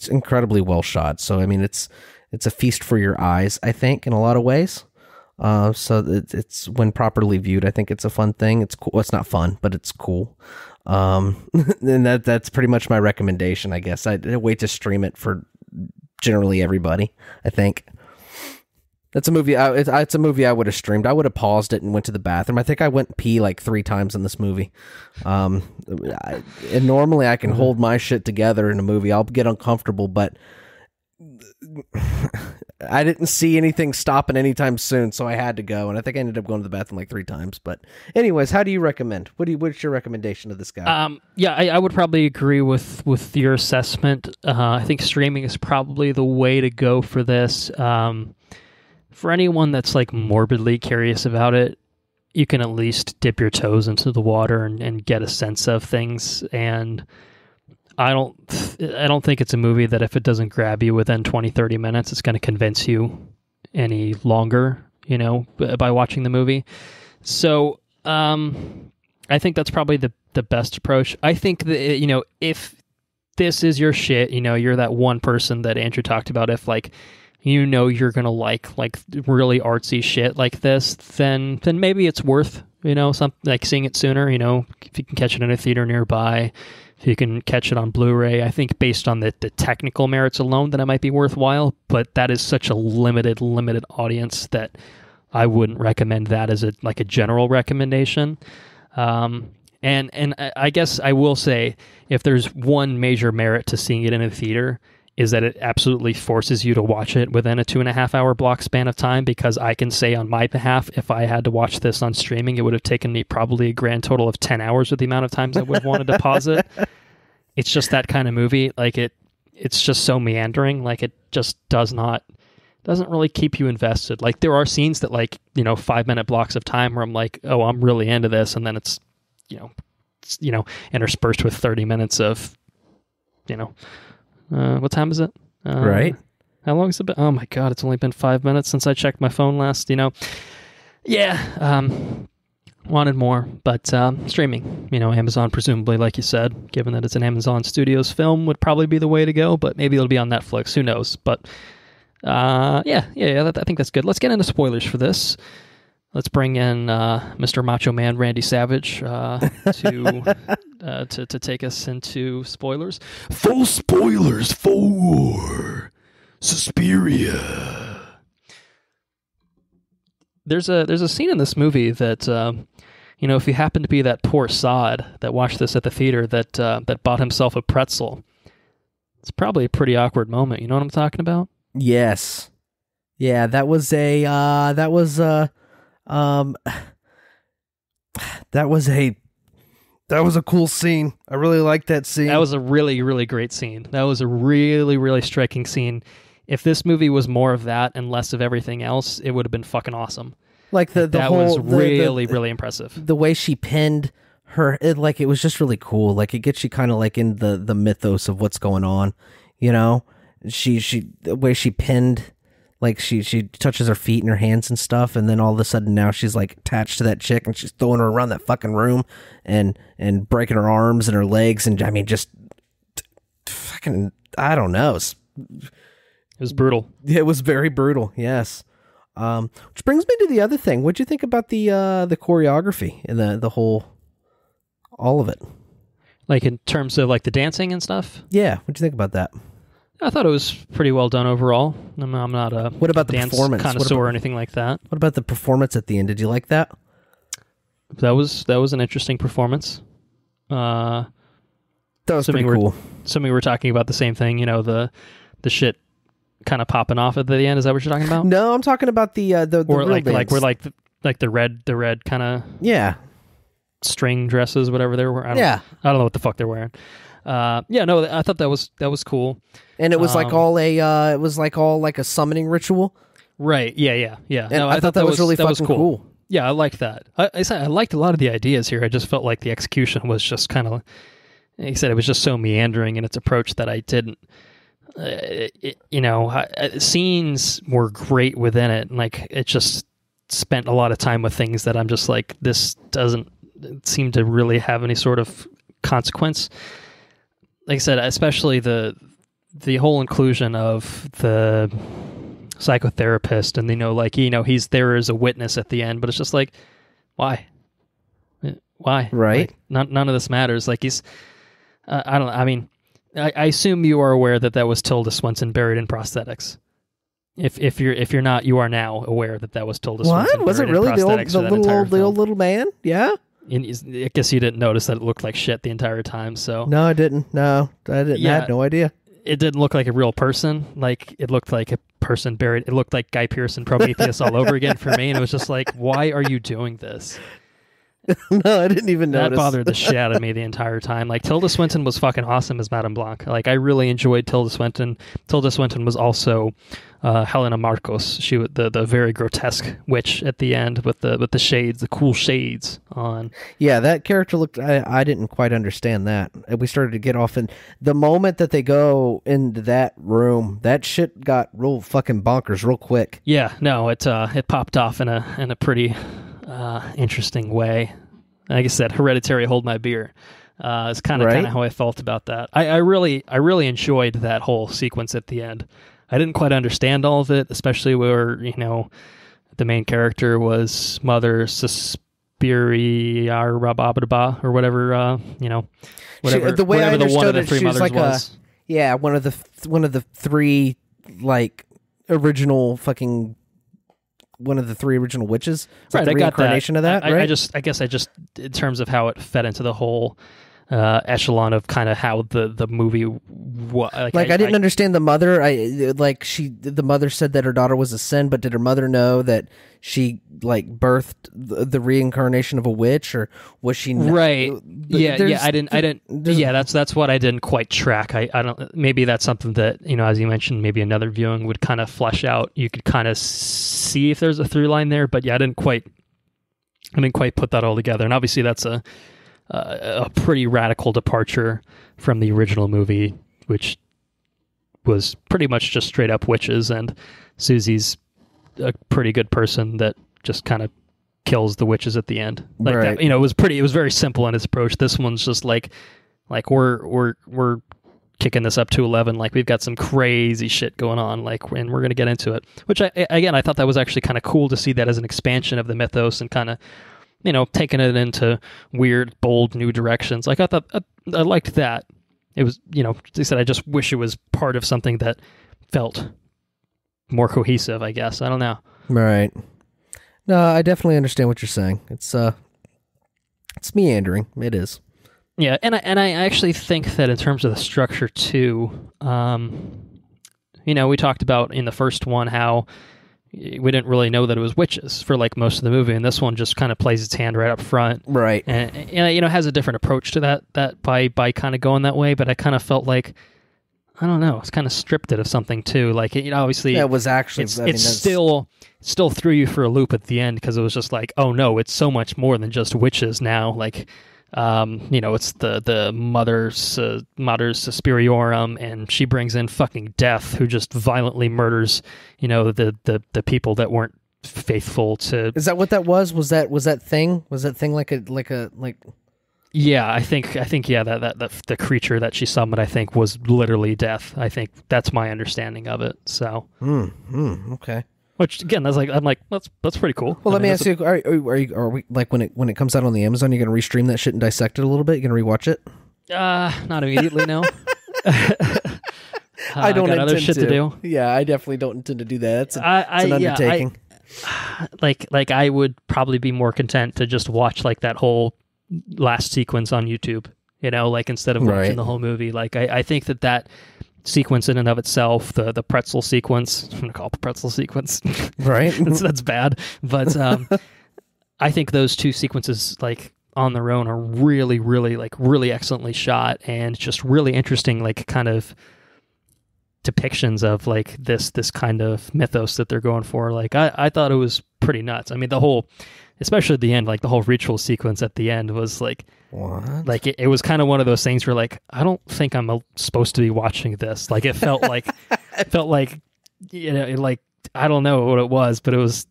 B: incredibly well shot. So I mean, it's a feast for your eyes, I think, in a lot of ways. So it's when properly viewed, I think it's a fun thing. It's cool. Well, it's not fun, but it's cool. And that's pretty much my recommendation, I guess. I'd wait to stream it for generally everybody, I think. It's a movie. It's a movie I would have streamed. I would have paused it and went to the bathroom. I think I went pee like 3 times in this movie. And normally I can hold my shit together in a movie. I'll get uncomfortable, but I didn't see anything stopping anytime soon, so I had to go. And I think I ended up going to the bathroom like 3 times. But anyways, how do you recommend? What's your recommendation of this guy?
A: Yeah, I would probably agree with your assessment. I think streaming is probably the way to go for this. For anyone that's like morbidly curious about it, you can at least dip your toes into the water and get a sense of things. And I don't think it's a movie that if it doesn't grab you within 20, 30 minutes, it's going to convince you any longer, by watching the movie. So I think that's probably the best approach. I think that, if this is your shit, you're that one person that Andrew talked about, if like, you're gonna like really artsy shit like this, then maybe it's worth something like seeing it sooner. If you can catch it in a theater nearby, if you can catch it on Blu-ray, I think based on the technical merits alone, then it might be worthwhile. But that is such a limited audience that I wouldn't recommend that as a general recommendation. And I guess I will say, if there's one major merit to seeing it in a theater, is that it absolutely forces you to watch it within a 2.5 hour block span of time, because I can say on my behalf, if I had to watch this on streaming, it would have taken me probably a grand total of 10 hours with the amount of times I would have wanted to pause it. It's just that kind of movie. Like it's just so meandering. Like it just doesn't really keep you invested. Like there are scenes that 5-minute blocks of time where I'm like, oh, I'm really into this. And then it's interspersed with 30 minutes of, what time is it?
B: Right.
A: How long has it been? Oh my God, it's only been 5 minutes since I checked my phone last, Yeah, wanted more, but streaming, Amazon presumably, like you said, given that it's an Amazon Studios film, would probably be the way to go, but maybe it'll be on Netflix, who knows? But I think that's good. Let's get into spoilers for this. Let's bring in Mr. Macho Man Randy Savage to take us into spoilers. Full spoilers for Suspiria. There's a scene in this movie that if you happen to be that poor sod that watched this at the theater that bought himself a pretzel, it's probably a pretty awkward moment. You know what I'm talking about?
B: Yes. Yeah, that was a cool scene. I really liked that scene.
A: That was a really, really great scene. That was a really, really striking scene. If this movie was more of that and less of everything else, it would have been fucking awesome.
B: Like that
A: was really, really impressive.
B: The way she pinned her, it was just really cool. Like it gets you kind of like in the mythos of what's going on. The way she pinned like she touches her feet and her hands and stuff, and then all of a sudden now she's like attached to that chick, and she's throwing her around that fucking room and breaking her arms and her legs, and I mean just fucking, I don't know.
A: It was brutal.
B: It was very brutal. Yes. Which brings me to the other thing. What'd you think about the choreography and the whole, all of it?
A: Like in terms of like the dancing and stuff?
B: Yeah. What'd you think about that?
A: I thought it was pretty well done overall. I'm not a
B: what about the
A: dance
B: performance
A: connoisseur or anything like that.
B: What about the performance at the end? Did you like that?
A: That was an interesting performance.
B: That was pretty cool.
A: Assuming we're talking about the same thing, the shit kind of popping off at the end. Is that what you're talking about?
B: No, I'm talking about the
A: or
B: real
A: like
B: dance.
A: we're like the red kind of string dresses, whatever they were. I don't know what the fuck they're wearing. No, I thought that was cool.
B: And it was like all a summoning ritual.
A: Right. Yeah.
B: And no, I thought that was really fucking cool.
A: Yeah, I liked that. I liked a lot of the ideas here. I just felt like the execution was just kind of, like I said, it was just so meandering in its approach that I didn't, scenes were great within it. And like, it just spent a lot of time with things that I'm just like, this doesn't seem to really have any sort of consequence. Like I said, especially the whole inclusion of the psychotherapist, and he's there as a witness at the end, but it's just like, why? Right?
B: Like,
A: none of this matters. Like he's, I assume you are aware that was Tilda Swinton buried in prosthetics. If you're not, you are now aware that was Tilda Swinton.
B: What was it really the old little man? Yeah.
A: I guess you didn't notice that it looked like shit the entire time. So
B: no, I didn't. No, I didn't. I had no idea.
A: It didn't look like a real person. Like it looked like a person buried. It looked like Guy Pearce and Prometheus all over again for me. And it was just like, why are you doing this?
B: No, I didn't even notice.
A: That bothered the shit out of me the entire time. Like Tilda Swinton was fucking awesome as Madame Blanc. Like I really enjoyed Tilda Swinton. Tilda Swinton was also Helena Markos. She was the very grotesque witch at the end with the shades, the cool shades on.
B: Yeah, that character looked. I didn't quite understand that. We started to get off, and the moment that they go into that room, that shit got real fucking bonkers real quick.
A: Yeah, no, it popped off in a pretty interesting way. Like I said, Hereditary, hold my beer. It's kind of how I felt about that. I really enjoyed that whole sequence at the end. I didn't quite understand all of it, especially where the main character was Mother Suspiria or whatever. Whatever.
B: The way I understood
A: one of the
B: it,
A: three
B: she was
A: mothers
B: like
A: was.
B: One of the three like original fucking. One of the three original witches.
A: Right,
B: I got reincarnation of that.
A: I guess I just in terms of how it fed into the whole echelon of kind of how the movie was.
B: Like I didn't understand the mother. The mother said that her daughter was a sin, but did her mother know that she like birthed the reincarnation of a witch, or was she
A: right? I didn't. That's what I didn't quite track. I don't. Maybe that's something that as you mentioned, maybe another viewing would kind of flesh out. You could kind of see if there's a through line there, but I didn't quite put that all together. And obviously, that's a pretty radical departure from the original movie, which was pretty much just straight up witches, and Susie's a pretty good person that just kind of kills the witches at the end. Like that, it was very simple in its approach. This one's just like we're kicking this up to 11. Like we've got some crazy shit going on, and we're going to get into it, which I thought that was actually kind of cool to see that as an expansion of the mythos and kind of, taking it into weird, bold, new directions. Like I thought, I liked that. It was, they said, I just wish it was part of something that felt more cohesive, I guess. I don't know.
B: Right. No, I definitely understand what you're saying. It's meandering. It is.
A: Yeah, and I actually think that in terms of the structure too, we talked about in the first one how we didn't really know that it was witches for like most of the movie, and this one just kind of plays its hand right up front,
B: right?
A: And has a different approach to that by kind of going that way. But I kind of felt like, I don't know, it's kind of stripped it of something too. Like obviously,
B: it was actually
A: it's still threw you for a loop at the end because it was just like, oh no, it's so much more than just witches now. Like it's the Mater Suspiriorum, and she brings in fucking Death, who just violently murders, the people that weren't faithful to.
B: Is that what that was? Was that thing? Was that thing like?
A: Yeah, I think that the creature that she summoned, I think, was literally Death. I think that's my understanding of it. So.
B: Okay.
A: Which again, that's pretty cool.
B: Well, let me ask you: Are we like when it comes out on the Amazon? You're going to restream that shit and dissect it a little bit? You're going to rewatch it?
A: Not immediately, no.
B: I don't
A: got
B: intend
A: other shit to do.
B: Yeah, I definitely don't intend to do that. It's an undertaking.
A: Like I would probably be more content to just watch like that whole last sequence on YouTube. Like instead of watching the whole movie. Like I think that sequence in and of itself, the pretzel sequence, I'm gonna call it the pretzel sequence,
B: right?
A: that's bad, but I think those two sequences, like on their own, are really, really, like really excellently shot, and just really interesting, like kind of depictions of like this kind of mythos that they're going for. Like I thought it was pretty nuts. I mean, the whole, especially at the end, like the whole ritual sequence at the end was like,
B: what?
A: Like it was kind of one of those things where like, I don't think I'm supposed to be watching this. Like it felt like, like, I don't know what it was, but it was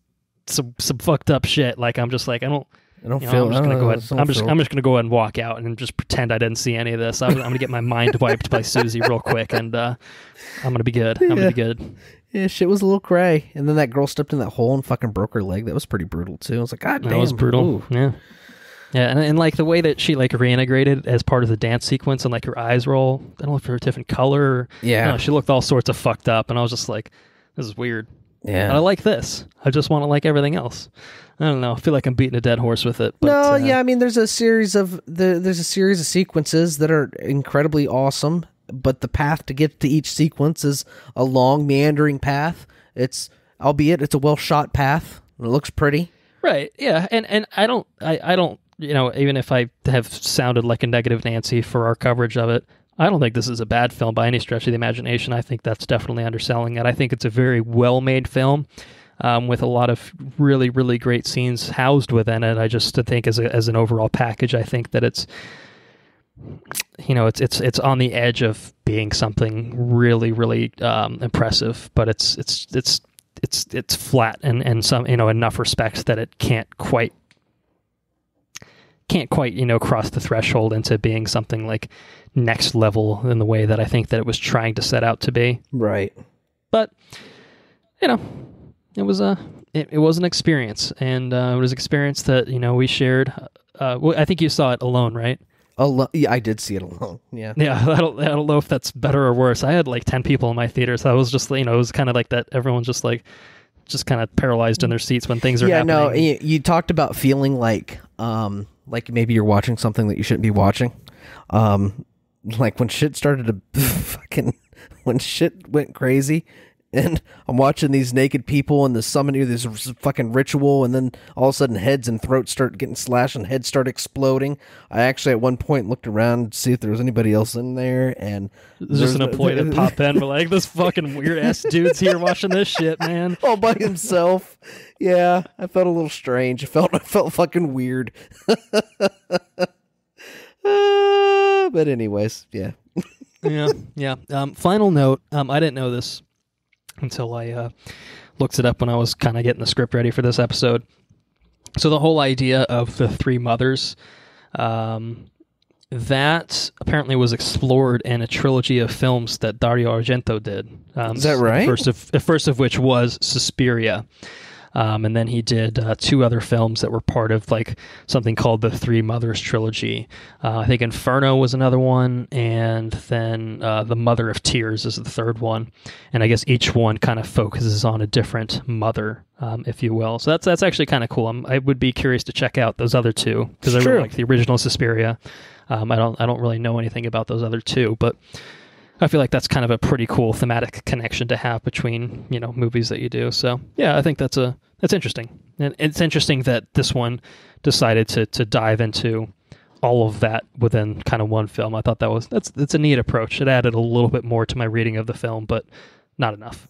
A: some fucked up shit. Like, I'm just like, I'm just gonna go ahead and walk out and just pretend I didn't see any of this. I'm gonna get my mind wiped by Susie real quick, and I'm gonna be good. I'm gonna be good.
B: Yeah, shit was a little cray. And then that girl stepped in that hole and fucking broke her leg. That was pretty brutal too. I was like, God damn,
A: that was brutal. Ooh. Yeah. Yeah, and like the way that she like reintegrated as part of the dance sequence, and like her eyes roll, I don't know if they're a different color.
B: Yeah,
A: she looked all sorts of fucked up, and I was just like, this is weird.
B: Yeah,
A: but I like this. I just want to like everything else. I don't know. I feel like I'm beating a dead horse with it. But,
B: I mean, there's a series of sequences that are incredibly awesome, but the path to get to each sequence is a long, meandering path. Albeit it's a well shot path. It looks pretty.
A: Right. Yeah. And I don't. Even if I have sounded like a negative Nancy for our coverage of it, I don't think this is a bad film by any stretch of the imagination. I think that's definitely underselling it. I think it's a very well-made film with a lot of really, really great scenes housed within it. I just think as an overall package, I think that it's on the edge of being something really, really impressive, but it's flat and some enough respects that it can't quite cross the threshold into being something like next level in the way that I think that it was trying to set out to be.
B: Right.
A: But it was it was an experience, and it was an experience that we shared. I think you saw it alone, right?
B: Yeah, I did see it alone. Yeah.
A: Yeah, I don't know if that's better or worse. I had like 10 people in my theater, so I was just it was kind of like that. Everyone's just kind of paralyzed in their seats when things are happening.
B: Yeah, no, you talked about feeling like maybe you're watching something that you shouldn't be watching. Like when shit started to when shit went crazy, and I'm watching these naked people and the summoning this fucking ritual, and then all of a sudden heads and throats start getting slashed and heads start exploding. I actually at one point looked around to see if there was anybody else in there, and
A: there's just an employee that popped in. We're like, this fucking weird ass dude's here watching this shit, man,
B: all by himself. Yeah, I felt a little strange. I felt fucking weird. But anyways, yeah.
A: yeah. Final note. I didn't know this until I looked it up when I was kind of getting the script ready for this episode. So the whole idea of the three mothers, that apparently was explored in a trilogy of films that Dario Argento did.
B: Is that right?
A: The first of which was Suspiria. And then he did two other films that were part of like something called the Three Mothers trilogy. I think Inferno was another one, and then The Mother of Tears is the third one. And I guess each one kind of focuses on a different mother, if you will. So that's actually kind of cool. I would be curious to check out those other two because I really like the original Suspiria. I don't really know anything about those other two, but I feel like that's kind of a pretty cool thematic connection to have between, movies that you do. So yeah, I think that's interesting. And it's interesting that this one decided to dive into all of that within kind of one film. I thought that's a neat approach. It added a little bit more to my reading of the film, but not enough.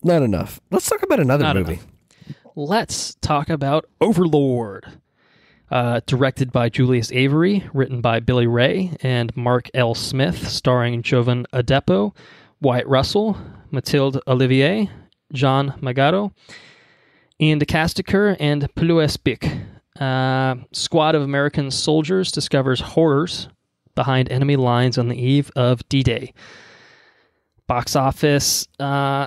B: Not enough. Let's talk about another movie.
A: Let's talk about Overlord. directed by Julius Avery, written by Billy Ray and Mark L. Smith, starring Jovan Adepo, Wyatt Russell, Mathilde Olivier, John Magaro, Ian DeCasticker, and Ploues Bic. Squad of American soldiers discovers horrors behind enemy lines on the eve of D-Day. Box office,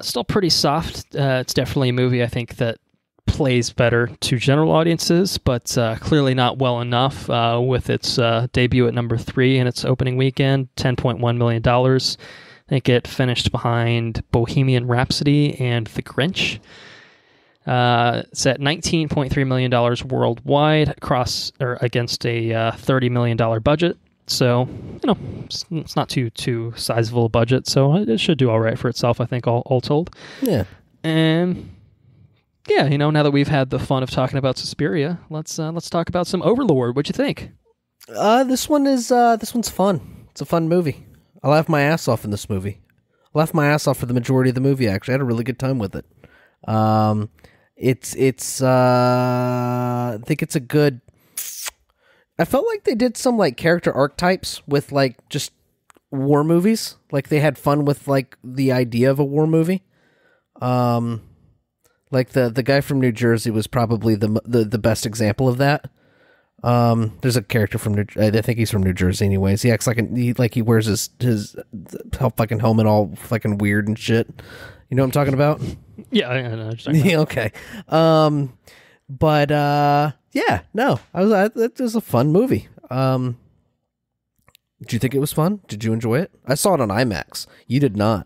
A: still pretty soft. It's definitely a movie I think that plays better to general audiences, but clearly not well enough with its debut at number 3 in its opening weekend, $10.1 million. I think it finished behind Bohemian Rhapsody and The Grinch. It's at $19.3 million worldwide against a $30 million budget. So, it's not too sizable a budget, so it should do all right for itself, I think, all told.
B: Yeah.
A: And yeah, now that we've had the fun of talking about Suspiria, let's talk about some Overlord. What'd you think?
B: This one's fun. It's a fun movie. I laughed my ass off in this movie. I laughed my ass off for the majority of the movie, actually. I had a really good time with it. I think it's a good... I felt like they did some like character archetypes with like just war movies. Like they had fun with like the idea of a war movie. Like the guy from New Jersey was probably the best example of that. There's a character from I think he's from New Jersey anyways. He acts like he wears his fucking helmet all fucking weird and shit. You know what I'm talking about?
A: Yeah, I know.
B: Yeah, okay. But yeah, no, it was a fun movie. Did you think it was fun? Did you enjoy it? I saw it on IMAX. You did not.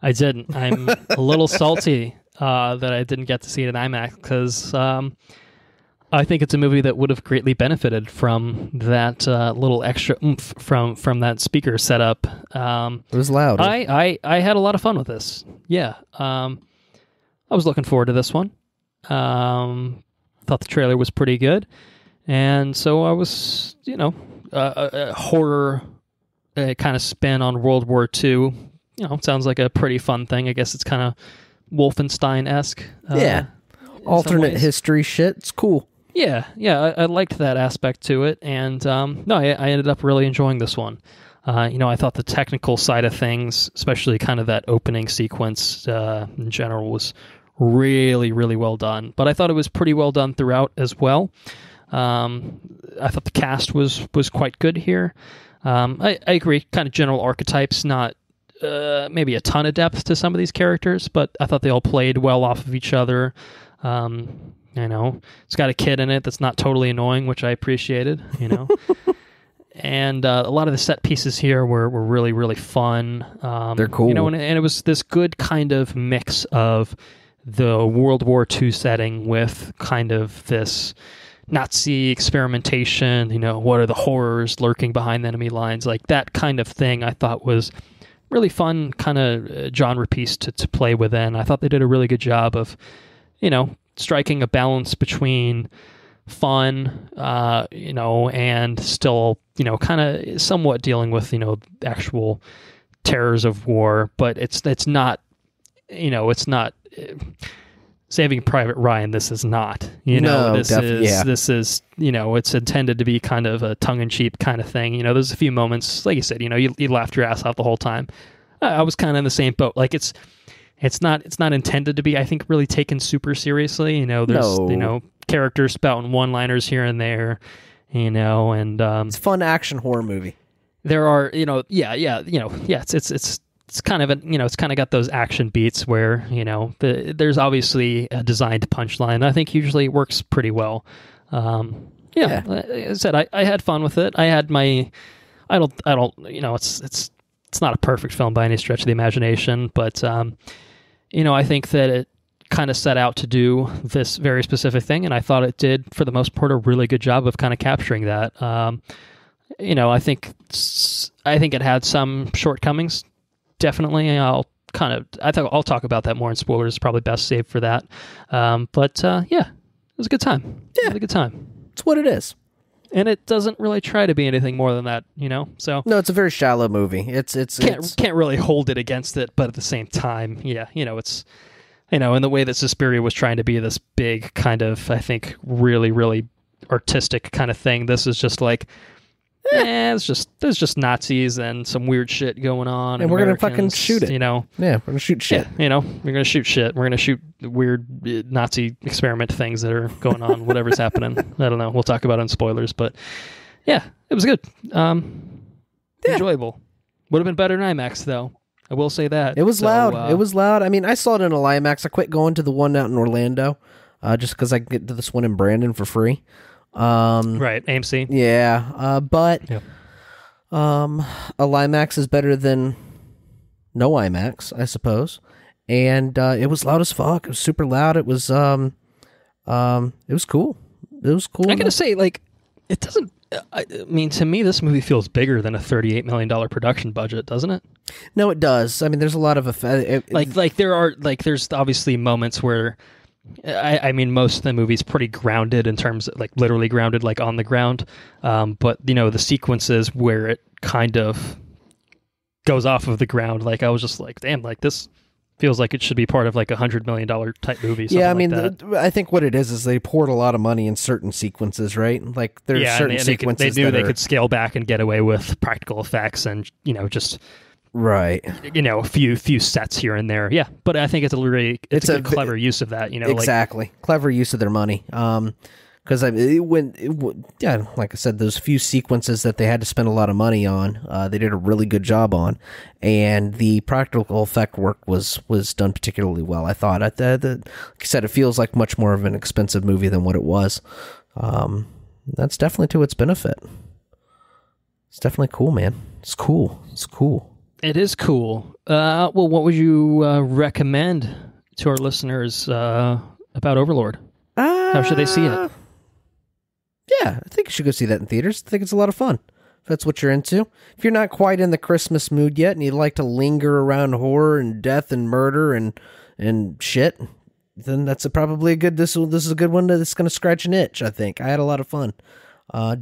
A: I didn't. I'm a little salty that I didn't get to see it in IMAX because I think it's a movie that would have greatly benefited from that little extra oomph from that speaker setup.
B: It was loud.
A: I had a lot of fun with this. Yeah. I was looking forward to this one. Thought the trailer was pretty good. And so I was, a horror kind of spin on World War II. Sounds like a pretty fun thing. I guess it's kind of Wolfenstein-esque.
B: Yeah. Alternate history shit. It's cool.
A: Yeah. I liked that aspect to it. And I ended up really enjoying this one. I thought the technical side of things, especially kind of that opening sequence in general, was really, really well done. But I thought it was pretty well done throughout as well. I thought the cast was quite good here. I agree, kind of general archetypes, not maybe a ton of depth to some of these characters, but I thought they all played well off of each other. It's got a kid in it that's not totally annoying, which I appreciated, And a lot of the set pieces here were really, really fun.
B: They're cool.
A: And it was this good kind of mix of the World War II setting with kind of this Nazi experimentation, what are the horrors lurking behind the enemy lines, like that kind of thing. I thought was really fun kind of genre piece to play within. I thought they did a really good job of, striking a balance between fun, and still, kind of somewhat dealing with, actual terrors of war, but it's not, it's not Saving Private Ryan. This is not, this is, it's intended to be kind of a tongue-in-cheek kind of thing. There's a few moments, like you said, you laughed your ass off the whole time. I was kind of in the same boat. Like it's not intended to be, I think, really taken super seriously. There's, characters spouting one-liners here and there, and
B: it's a fun action horror movie.
A: There are, it's kind of it's kind of got those action beats where there's obviously a designed punchline. I think usually it works pretty well. Like I said, I had fun with it. I had my, I don't, it's not a perfect film by any stretch of the imagination, but I think that it kind of set out to do this very specific thing, and I thought it did, for the most part, a really good job of kind of capturing that. I think it had some shortcomings. Definitely, I'll talk about that more in spoilers. Probably best saved for that. But it was a good time. Yeah, it was a good time.
B: It's what it is,
A: and it doesn't really try to be anything more than that. So
B: no, it's a very shallow movie. It's
A: can't really hold it against it, but at the same time, it's in the way that Suspiria was trying to be this big kind of, I think, really, really artistic kind of thing. This is just like, there's just Nazis and some weird shit going on,
B: and we're gonna fucking shoot it.
A: Yeah,
B: we're gonna shoot shit.
A: Yeah, we're gonna shoot shit. We're gonna shoot weird Nazi experiment things that are going on. Whatever's happening, I don't know. We'll talk about it in spoilers, but yeah, it was good. Enjoyable. Would have been better in IMAX though. I will say that.
B: It was loud. It was loud. I mean, I saw it in a IMAX. I quit going to the one out in Orlando, just because I could get to this one in Brandon for free.
A: Right, AMC.
B: Yeah, but a IMAX is better than no IMAX, I suppose. And it was loud as fuck. It was super loud. It was cool. It was cool.
A: I gotta say, like, it doesn't. I mean, to me, this movie feels bigger than a $38 million production budget, doesn't it?
B: No, it does. I mean, there's a lot of
A: there's obviously moments where, I mean, most of the movie's pretty grounded in terms of, like, literally grounded, like on the ground. But the sequences where it kind of goes off of the ground, like, I was just like, damn, like, this feels like it should be part of like $100 million type movie.
B: Yeah, I mean, I think what it is they poured a lot of money in certain sequences, right? Like there's certain sequences
A: they knew they could scale back and get away with practical effects and just
B: right,
A: a few sets here and there. Yeah, but I think it's a good, clever use of that.
B: Exactly, clever use of their money. Because like I said, those few sequences that they had to spend a lot of money on, they did a really good job on, and the practical effect work was done particularly well. I thought, like I said, it feels like much more of an expensive movie than what it was. That's definitely to its benefit. It's definitely cool, man. It's cool.
A: It is cool. Well, what would you recommend to our listeners about Overlord? How should they see it?
B: Yeah, I think you should go see that in theaters. I think it's a lot of fun, if that's what you're into. If you're not quite in the Christmas mood yet and you'd like to linger around horror and death and murder and shit, then that's probably a good, this is a good one that's going to scratch an itch, I think. I had a lot of fun.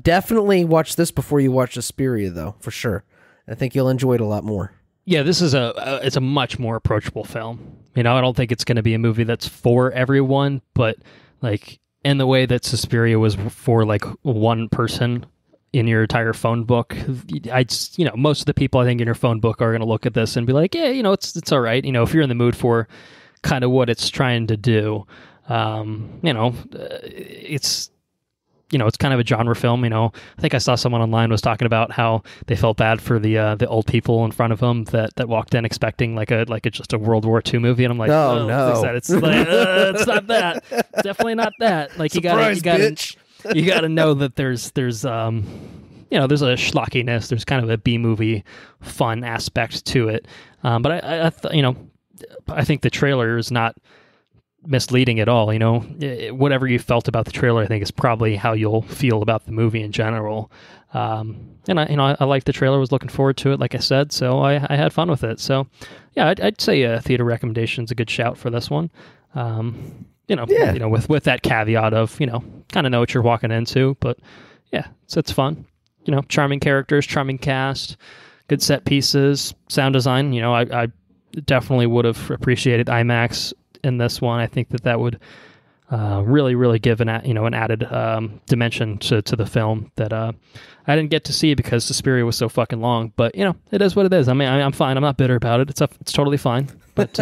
B: Definitely watch this before you watch Suspiria, though, for sure. I think you'll enjoy it a lot more.
A: Yeah, this is it's a much more approachable film. I don't think it's going to be a movie that's for everyone, but like, in the way that Suspiria was for like one person in your entire phone book, most of the people I think in your phone book are going to look at this and be like, yeah, it's all right. If you're in the mood for kind of what it's trying to do, it's kind of a genre film. I think I saw someone online was talking about how they felt bad for the old people in front of them that walked in expecting like just a World War II movie, and I'm like,
B: oh no,
A: it's not that. It's definitely not that. Like you got to know that there's a schlockiness. There's kind of a B movie fun aspect to it. But I think the trailer is not misleading at all. Whatever you felt about the trailer, I think is probably how you'll feel about the movie in general. And I liked the trailer, was looking forward to it, like I said, so I had fun with it. So yeah, I'd say a theater recommendation is a good shout for this one. With that caveat of kind of know what you're walking into, but yeah, it's fun. Charming characters, charming cast, good set pieces, sound design. I definitely would have appreciated IMAX in this one. I think that would really, really give an added dimension to the film that I didn't get to see because Suspiria was so fucking long. But it is what it is. I mean, I'm fine. I'm not bitter about it. It's totally fine. But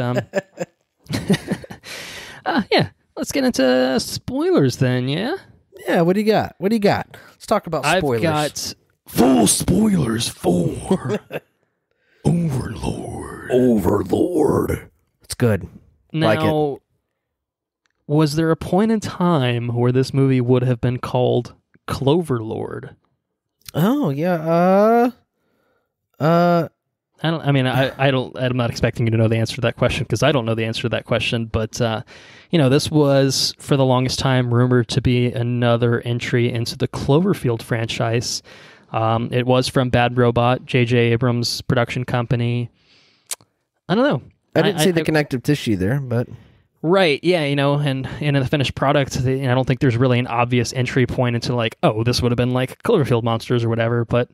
A: yeah, let's get into spoilers then. Yeah.
B: Yeah. What do you got? Let's talk about spoilers.
A: I've got full spoilers for Overlord.
B: It's good.
A: Now, was there a point in time where this movie would have been called Cloverlord?
B: Oh yeah.
A: I'm not expecting you to know the answer to that question because I don't know the answer to that question. But this was for the longest time rumored to be another entry into the Cloverfield franchise. It was from Bad Robot, J.J. Abrams' production company. I don't know.
B: I didn't see the connective tissue there, but...
A: Right, yeah, and in the finished product, I don't think there's really an obvious entry point into like, oh, this would have been like Cloverfield Monsters or whatever, but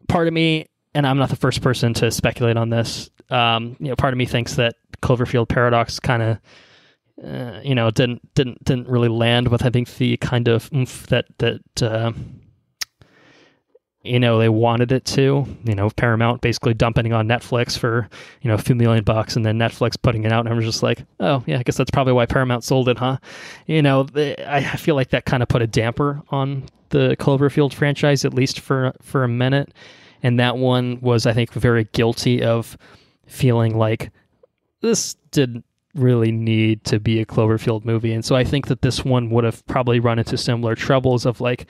A: part of me, and I'm not the first person to speculate on this, part of me thinks that Cloverfield Paradox kind of didn't really land with, I think, the kind of oomph that they wanted it to. Paramount basically dumping it on Netflix for a few $1 million, and then Netflix putting it out, and I was just like, oh yeah, I guess that's probably why Paramount sold it, huh? I feel like that kind of put a damper on the Cloverfield franchise, at least for a minute, and that one was, I think, very guilty of feeling like this didn't really need to be a Cloverfield movie. And so I think that this one would have probably run into similar troubles of like,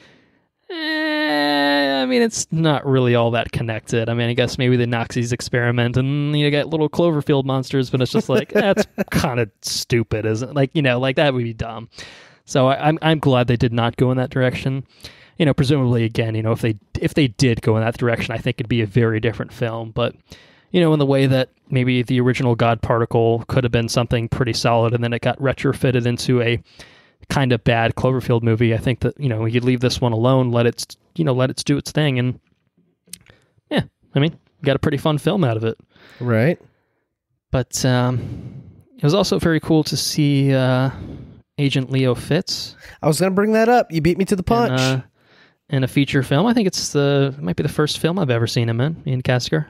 A: it's not really all that connected. I guess maybe the Nazis experiment and you get little Cloverfield monsters, but it's just like, that's kind of stupid, isn't it? Like that would be dumb. So I'm glad they did not go in that direction. Presumably, again, if they did go in that direction, I think it'd be a very different film. But in the way that maybe the original God Particle could have been something pretty solid, and then it got retrofitted into a kind of bad Cloverfield movie. I think that, you leave this one alone, let it do its thing, and yeah, got a pretty fun film out of it.
B: Right.
A: But it was also very cool to see Agent Leo Fitz.
B: I was going to bring that up. You beat me to the punch.
A: In a feature film. I think it might be the first film I've ever seen him in Casker.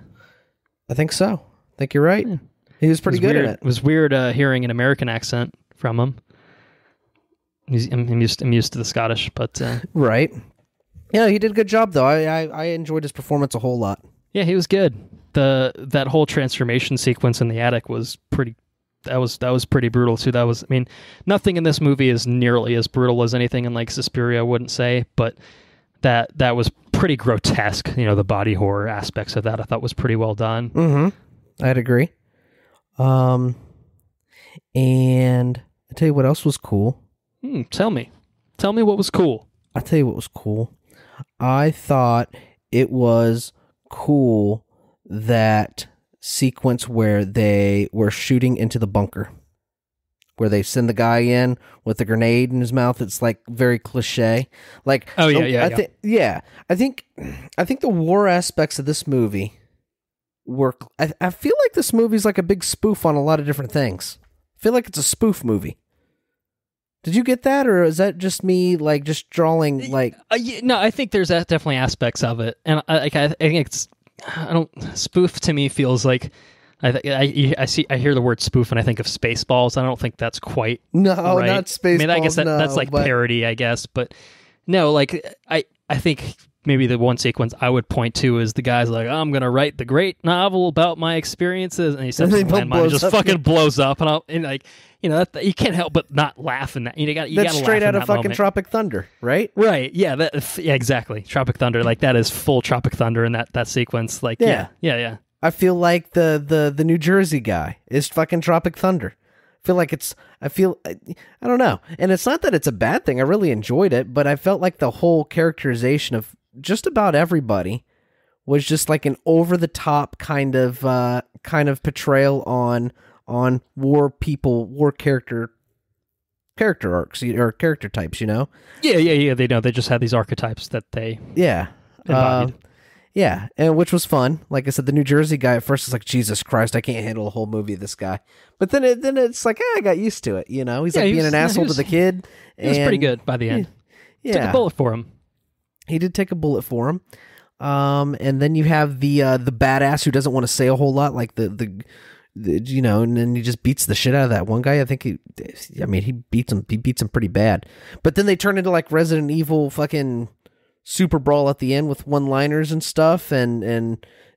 B: I think so. I think you're right. Yeah. He was pretty good at it.
A: It was weird hearing an American accent from him. I'm used to the Scottish, but
B: right. Yeah, he did a good job though. I enjoyed his performance a whole lot.
A: Yeah, he was good. That whole transformation sequence in the attic was pretty. That was pretty brutal too. That was, nothing in this movie is nearly as brutal as anything in like Suspiria, I wouldn't say, but that was pretty grotesque. The body horror aspects of that I thought was pretty well done.
B: Mm-hmm. I'd agree. And I tell you what else was cool.
A: Tell me what was cool.
B: I'll tell you what was cool. I thought it was cool that sequence where they were shooting into the bunker, where they send the guy in with a grenade in his mouth. It's like very cliche. Like,
A: oh yeah,
B: I think the war aspects of this movie were. I feel like this movie's like a big spoof on a lot of different things. I feel like it's a spoof movie. Did you get that, or is that just me, like, just drawing, like...
A: No, I think there's definitely aspects of it, and I think it's... spoof to me feels like... I hear the word spoof and I think of Spaceballs. I don't think that's quite
B: no,
A: right.
B: Not Spaceballs.
A: I guess that's like parody, I guess, but no, like I think maybe the one sequence I would point to is the guy's like, I'm gonna write the great novel about my experiences, and he says landmine just fucking blows up, and like. That, you can't help but not laugh in that. That's
B: straight out of fucking
A: moment.
B: Tropic Thunder, right?
A: Right. Yeah. Yeah. Exactly. Tropic Thunder. Like that is full Tropic Thunder in that sequence. Like yeah.
B: I feel like the New Jersey guy is fucking Tropic Thunder. I don't know, and it's not that it's a bad thing. I really enjoyed it, but I felt like the whole characterization of just about everybody was just like an over the top kind of portrayal on war character arcs or character types, Yeah.
A: They know. They just had these archetypes that they embodied.
B: And which was fun. Like I said, the New Jersey guy at first was like, Jesus Christ, I can't handle a whole movie of this guy. But then it's like, I got used to it. He's like being an asshole to the kid.
A: It was pretty good by the end.
B: Yeah,
A: took a bullet for him.
B: He did take a bullet for him. And then you have the badass who doesn't want to say a whole lot, like the and then he just beats the shit out of that one guy. I think he beats him pretty bad. But then they turn into like Resident Evil fucking super brawl at the end with one-liners and stuff, and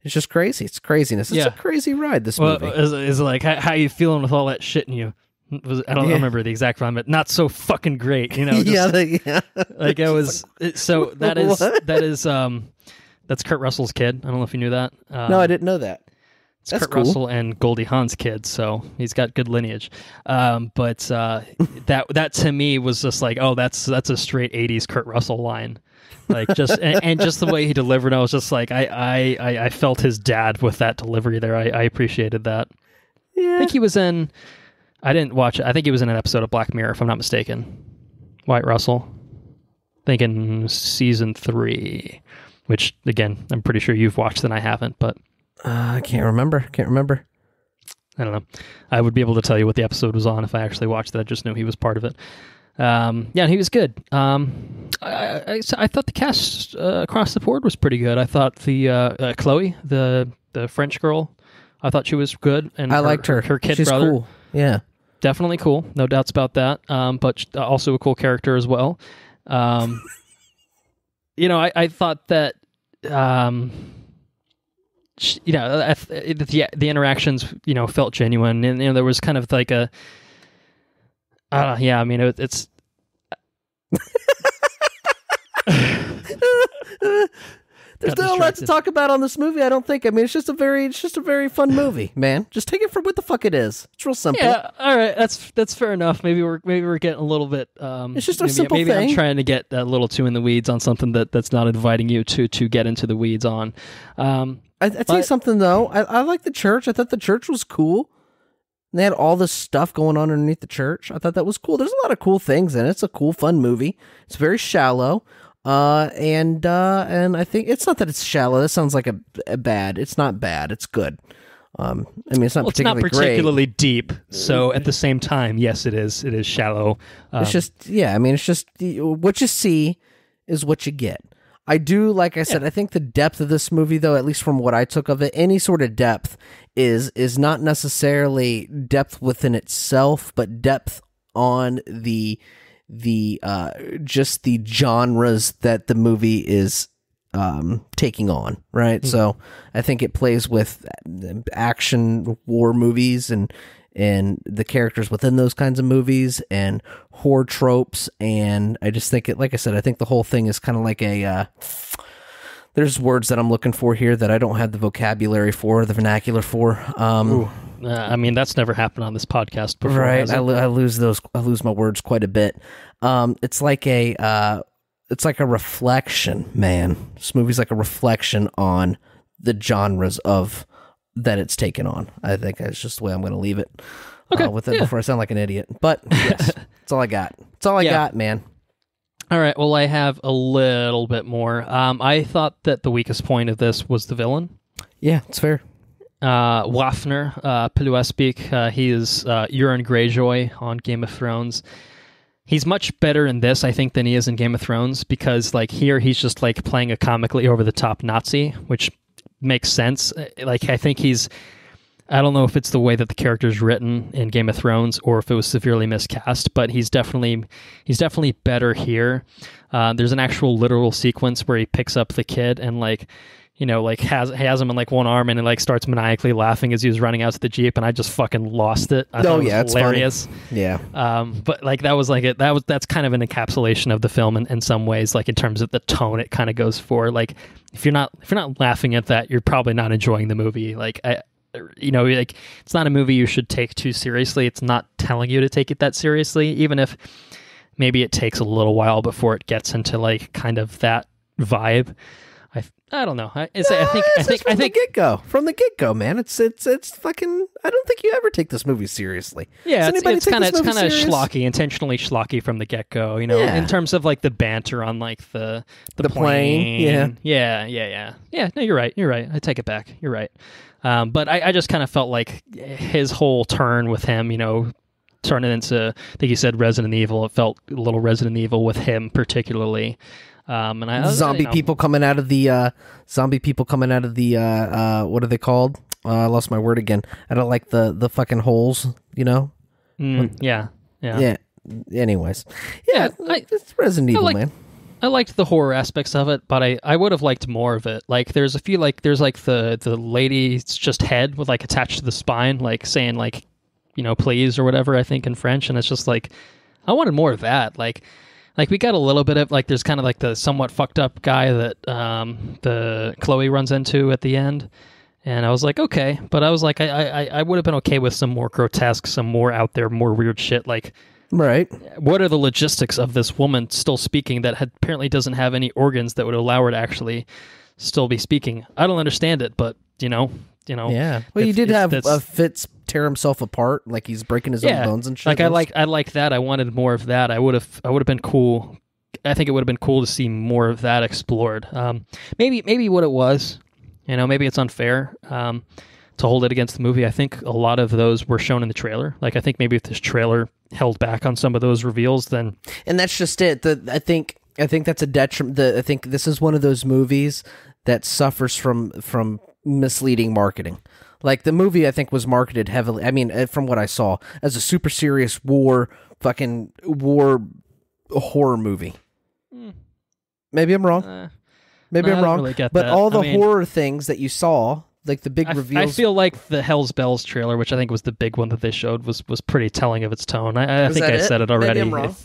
B: it's just crazy. It's craziness. It's a crazy ride, this movie.
A: Is like, how you feeling with all that shit in you? I don't remember the exact rhyme, but not so fucking great, just, like it was. So that is that's Kurt Russell's kid. I don't know if you knew that.
B: No, I didn't know that.
A: It's Kurt Russell and Goldie Hawn's kid, so he's got good lineage. But that to me was just like, oh, that's a straight '80s Kurt Russell line, like just and just the way he delivered. I was just like, I felt his dad with that delivery there. I appreciated that. Yeah, I think he was in. I didn't watch it. I think he was in an episode of Black Mirror, if I'm not mistaken. Wyatt Russell, I think in season 3, which again I'm pretty sure you've watched and I haven't, but.
B: I can't remember.
A: I don't know. I would be able to tell you what the episode was on if I actually watched it. I just knew he was part of it. Yeah, he was good. I thought the cast across the board was pretty good. I thought the Chloe, the French girl, I thought she was good, and
B: I liked her.
A: Her kid
B: She's
A: brother,
B: cool. Yeah,
A: definitely cool. No doubts about that. But also a cool character as well. You know, I thought that. You know, the interactions, you know, felt genuine, and you know, there was kind of like a. Yeah, I mean, it's.
B: There's not a lot to talk about on this movie, I don't think. I mean, it's just a very fun movie, man. Just take it for what the fuck it is. It's real simple.
A: Yeah, all right, that's fair enough. Maybe we're getting a little bit.
B: It's just a simple
A: maybe
B: thing.
A: I'm trying to get a little too in the weeds on something that's not inviting you to get into the weeds on.
B: I tell you something though. I like the church. I thought the church was cool. And they had all this stuff going on underneath the church. I thought that was cool. There's a lot of cool things in it. It's a cool, fun movie. It's very shallow. And I think it's not that it's shallow. That sounds like a bad. It's not bad. It's good. I mean, it's not
A: particularly deep. So at the same time, yes, it is. It is shallow.
B: It's just, yeah. I mean, it's just what you see is what you get. I do, like I said, I think the depth of this movie, though, at least from what I took of it, any sort of depth is not necessarily depth within itself, but depth on the just the genres that the movie is taking on, right? Mm-hmm. So I think it plays with action war movies and the characters within those kinds of movies and horror tropes, and I just think it, like I said, I think the whole thing is kind of like a there's words that I'm looking for here that I don't have the vocabulary for, the vernacular for.
A: I mean, that's never happened on this podcast before,
B: right? I lose my words quite a bit. It's like a reflection, man. This movie's like a reflection on the genres of that it's taken on. I think that's just the way I'm going to leave it.
A: Okay,
B: with it before I sound like an idiot. But yes, that's all I got. That's all I got, man.
A: All right. Well, I have a little bit more. I thought that the weakest point of this was the villain.
B: Yeah, it's fair.
A: Wafner, Piluespik, he is Euron Greyjoy on Game of Thrones. He's much better in this, I think, than he is in Game of Thrones, because like here he's just like playing a comically over the top Nazi, which makes sense. Like I think I don't know if it's the way that the character's written in Game of Thrones or if it was severely miscast, but he's definitely better here. There's an actual literal sequence where he picks up the kid and like, you know, like has him in like one arm and it like starts maniacally laughing as he was running out to the Jeep, and I just fucking lost it. I thought it was hilarious.
B: Funny. Yeah.
A: But like that was like that's kind of an encapsulation of the film in some ways, like in terms of the tone it kind of goes for. Like if you're not laughing at that, you're probably not enjoying the movie. Like you know, like it's not a movie you should take too seriously. It's not telling you to take it that seriously, even if maybe it takes a little while before it gets into like kind of that vibe. I don't know. I think
B: from the get go, man. It's fucking. I don't think you ever take this movie seriously.
A: Yeah, it's kind of schlocky, intentionally schlocky from the get go. You know, in terms of like the banter on like the plane. Yeah. No, you're right. I take it back. You're right. But I just kind of felt like his whole turn with him, you know, turning into, I think you said Resident Evil. It felt a little Resident Evil with him particularly. And
B: zombie people coming out of the what are they called? I lost my word again. I don't like the fucking holes, you know?
A: Yeah.
B: Anyways. Yeah, it's Resident Evil, man.
A: I liked the horror aspects of it, but I would have liked more of it. Like there's a few, like there's like the lady's just head with like attached to the spine, like saying like, you know, please or whatever, I think in French, and it's just like I wanted more of that. Like we got a little bit of like there's kind of like the somewhat fucked up guy that the Chloe runs into at the end, and I was like, okay, but I was like I would have been okay with some more grotesque, some more out there, more weird shit. Like,
B: right, what
A: are the logistics of this woman still speaking that apparently doesn't have any organs that would allow her to actually still be speaking? I don't understand it, but you know.
B: Yeah. Well, you did have Fitz tear himself apart, like he's breaking his own bones and shit.
A: Like I like that. I wanted more of that. I would have been cool. I think it would have been cool to see more of that explored. Maybe what it was, you know, maybe it's unfair. to hold it against the movie. I think a lot of those were shown in the trailer. Like, I think maybe if this trailer held back on some of those reveals, then...
B: And that's just it. I think that's a detriment. I think this is one of those movies that suffers from misleading marketing. Like, the movie, I think, was marketed heavily, I mean, from what I saw, as a super serious war horror movie. Maybe I'm wrong. Maybe I'm wrong.
A: Really get
B: but
A: that.
B: all the horror things that you saw, like the big reveals...
A: I feel like the Hell's Bells trailer, which I think was the big one that they showed, was pretty telling of its tone. I think I said it already.
B: Maybe I'm wrong.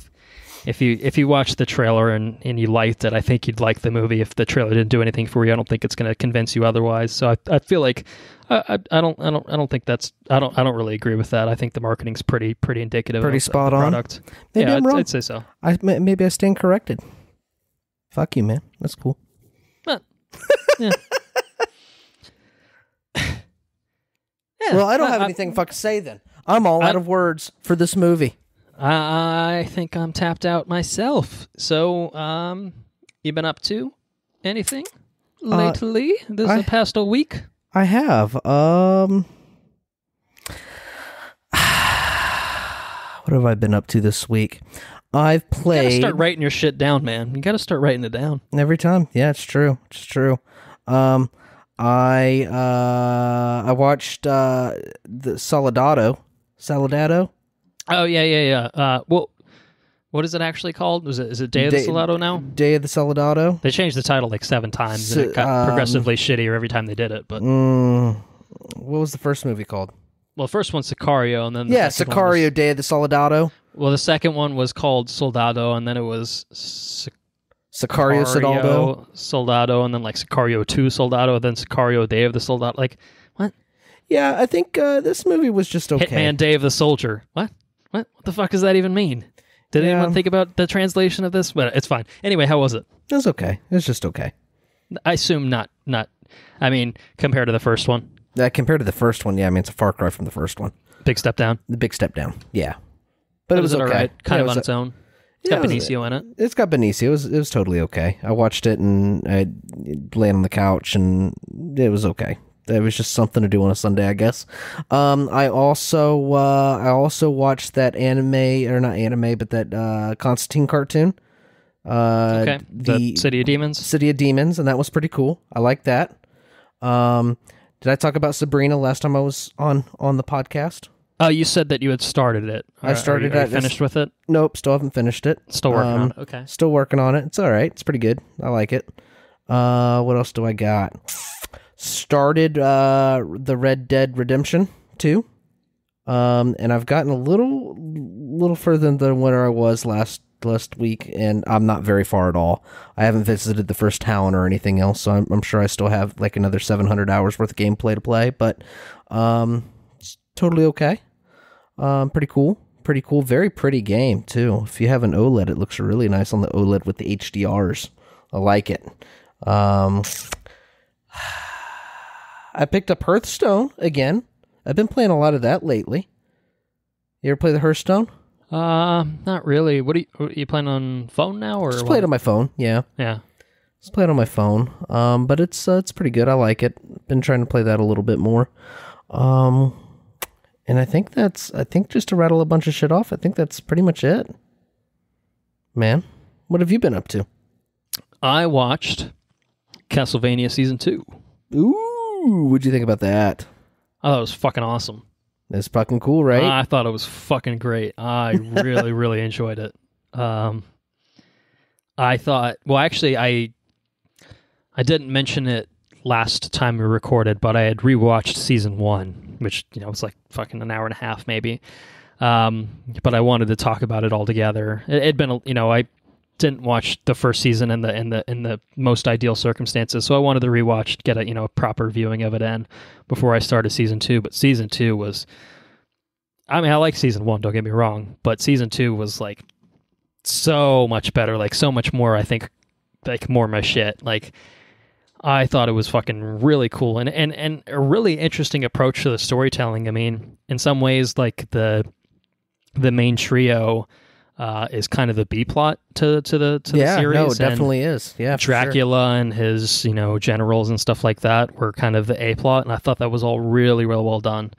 A: If you watch the trailer and you liked it, I think you'd like the movie. If the trailer didn't do anything for you, I don't think it's going to convince you otherwise. So I feel like I don't think that's I don't really agree with that. I think the marketing's pretty indicative.
B: Pretty
A: of
B: spot
A: the
B: on.
A: Product.
B: Maybe I'm wrong.
A: I'd say so.
B: Maybe I stand corrected. Fuck you, man. That's cool.
A: Yeah.
B: Well, I don't have anything fuck to say then. I'm all out of words for this movie.
A: I think I'm tapped out myself. So, you been up to anything lately? The past a week?
B: I have. What have I been up to this week? I've played...
A: You gotta start writing your shit down, man. You gotta start writing it down.
B: Every time. Yeah, it's true. It's true. I watched the Soldado.
A: Oh, yeah. Well, what is it actually called? Is it Day of the Soldado now?
B: Day of the Soldado.
A: They changed the title like 7 times, and it got progressively shittier every time they did it. But
B: what was the first movie called?
A: Well, the first one's Sicario, and then
B: Sicario, Day of the Soldado.
A: Well, the second one was called Soldado, and then it was
B: Sicario
A: Soldado, and then like Sicario 2 Soldado, and then Sicario Day of the Soldado. Like, what?
B: Yeah, I think this movie was just okay.
A: Hitman Day of the Soldier. What? What the fuck does that even mean? Did anyone think about the translation of this? But it's fine. Anyway, how was it?
B: It was okay. It was just okay.
A: I assume not. I mean, compared to the first one.
B: Compared to the first one, yeah. I mean, it's a far cry from the first one.
A: Big step down.
B: The big step down. Yeah, but it was okay.
A: All right. Kind of on its own. It's got Benicio in it.
B: It's got Benicio. It was totally okay. I watched it and I lay on the couch and it was okay. It was just something to do on a Sunday, I guess. I also watched that that Constantine cartoon.
A: Okay. The City of Demons.
B: City of Demons, and that was pretty cool. I like that. Did I talk about Sabrina last time I was on the podcast?
A: Oh, you said that you had started it.
B: I started it.
A: Are you finished with it?
B: Nope, still haven't finished it.
A: Still working on it. Okay.
B: Still working on it. It's all right. It's pretty good. I like it. What else do I got? Started the Red Dead Redemption 2. And I've gotten a little further than where I was last week, and I'm not very far at all. I haven't visited the first town or anything else, so I'm sure I still have like another 700 hours worth of gameplay to play, but it's totally okay. Pretty cool. Very pretty game, too. If you have an OLED, it looks really nice on the OLED with the HDRs. I like it. I picked up Hearthstone again. I've been playing a lot of that lately. You ever play the Hearthstone?
A: Not really. What are you playing on phone now, or
B: just play it on my phone? Yeah. Just play it on my phone. But it's pretty good. I like it. Been trying to play that a little bit more. And I think just to rattle a bunch of shit off, I think that's pretty much it. Man, what have you been up to?
A: I watched Castlevania Season 2.
B: Ooh, what'd you think about that?
A: I thought it was fucking awesome.
B: It's fucking cool, right?
A: I thought it was fucking great. I really, really enjoyed it. I thought, well, actually, I didn't mention it last time we recorded, but I had rewatched Season 1, which, was like fucking an hour and a half, maybe. But I wanted to talk about it all together. It'd been, I didn't watch the first season in the most ideal circumstances, so I wanted to rewatch, get a proper viewing of it in before I started Season 2. But Season 2 was, I mean, I like Season 1, don't get me wrong, but Season 2 was like so much better, like so much more, I think, like more my shit. Like, I thought it was fucking really cool and a really interesting approach to the storytelling. I mean, in some ways, like the main trio, is kind of the B plot to the series.
B: Yeah, no, it definitely is. Yeah,
A: Dracula and his generals and stuff like that were kind of the A plot, and I thought that was all really, really well done.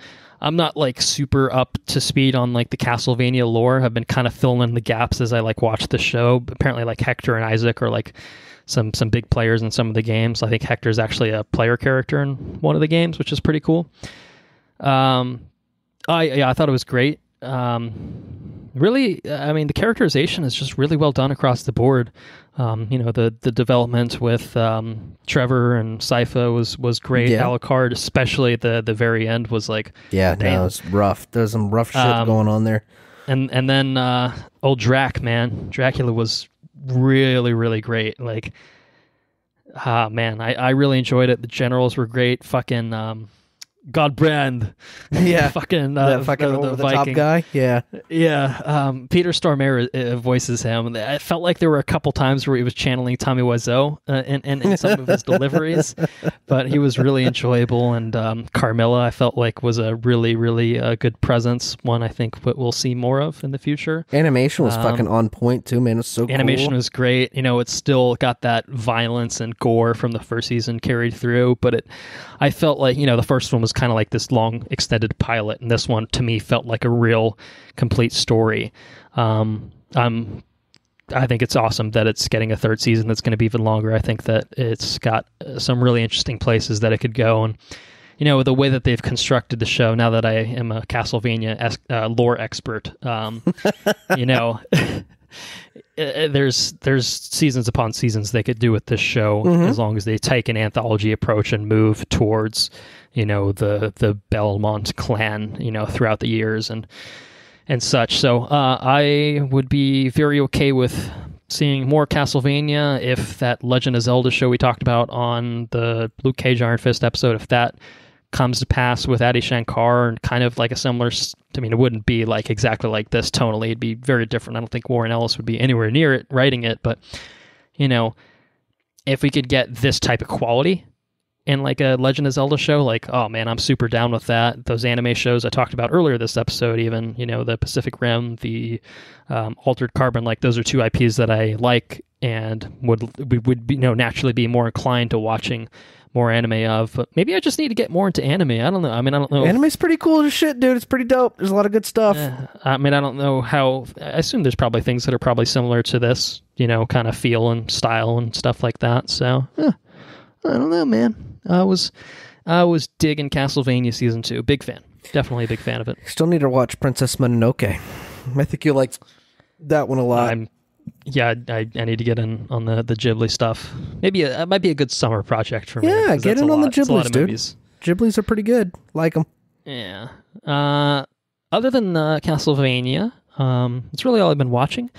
A: I'm not like super up to speed on like the Castlevania lore. I've been kind of filling in the gaps as I like watch the show. Apparently, like Hector and Isaac are like some big players in some of the games. I think Hector's actually a player character in one of the games, which is pretty cool. I thought it was great. Really, I mean, the characterization is just really well done across the board. The development with Trevor and Sypha was great.
B: Yeah.
A: Alucard, especially at the very end, was like,
B: yeah, no, it's rough. There's some rough shit going on there.
A: And then old Drac, man, Dracula was really, really great. Like, man, I really enjoyed it. The generals were great. Fucking Godbrand.
B: Yeah.
A: fucking
B: the top guy. Yeah.
A: Yeah. Peter Stormare voices him. I felt like there were a couple times where he was channeling Tommy Wiseau in some of his deliveries, but he was really enjoyable. And Carmilla, I felt like, was a really, really good presence. One I think we'll see more of in the future.
B: Animation was fucking on point too, man. It's so cool.
A: Animation was great. It's still got that violence and gore from the first season carried through, but I felt like, the first one was kind of like this long extended pilot, and this one to me felt like a real complete story. I think it's awesome that it's getting a third season that's going to be even longer. I think that it's got some really interesting places that it could go, and the way that they've constructed the show, now that I am a Castlevania lore expert, there's seasons upon seasons they could do with this show, as long as they take an anthology approach and move towards the Belmont clan throughout the years and such. So I would be very okay with seeing more Castlevania if that Legend of Zelda show we talked about on the Luke Cage Iron Fist episode, if that comes to pass with Adi Shankar and kind of like a similar, it wouldn't be like exactly like this tonally. It'd be very different. I don't think Warren Ellis would be anywhere near it writing it, but if we could get this type of quality in like a Legend of Zelda show, like, oh man, I'm super down with that. Those anime shows I talked about earlier this episode, even, the Pacific Rim, the Altered Carbon, like those are two IPs that I like and would be, naturally be more inclined to watching more anime of. But maybe I just need to get more into anime. I don't know. I don't know.
B: Anime's pretty cool as shit, dude. It's pretty dope. There's a lot of good stuff.
A: I don't know how. I assume there's probably things that are probably similar to this, kind of feel and style and stuff like that. So, I don't know, man. I was digging Castlevania Season 2. Big fan. Definitely a big fan of it.
B: Still need to watch Princess Mononoke. I think you liked that one a lot.
A: I need to get in on the Ghibli stuff. Maybe it might be a good summer project for me.
B: Yeah, get in on the Ghiblis, dude.
A: Movies.
B: Ghiblis are pretty good. Like them.
A: Yeah. Other than Castlevania, it's really all I've been watching.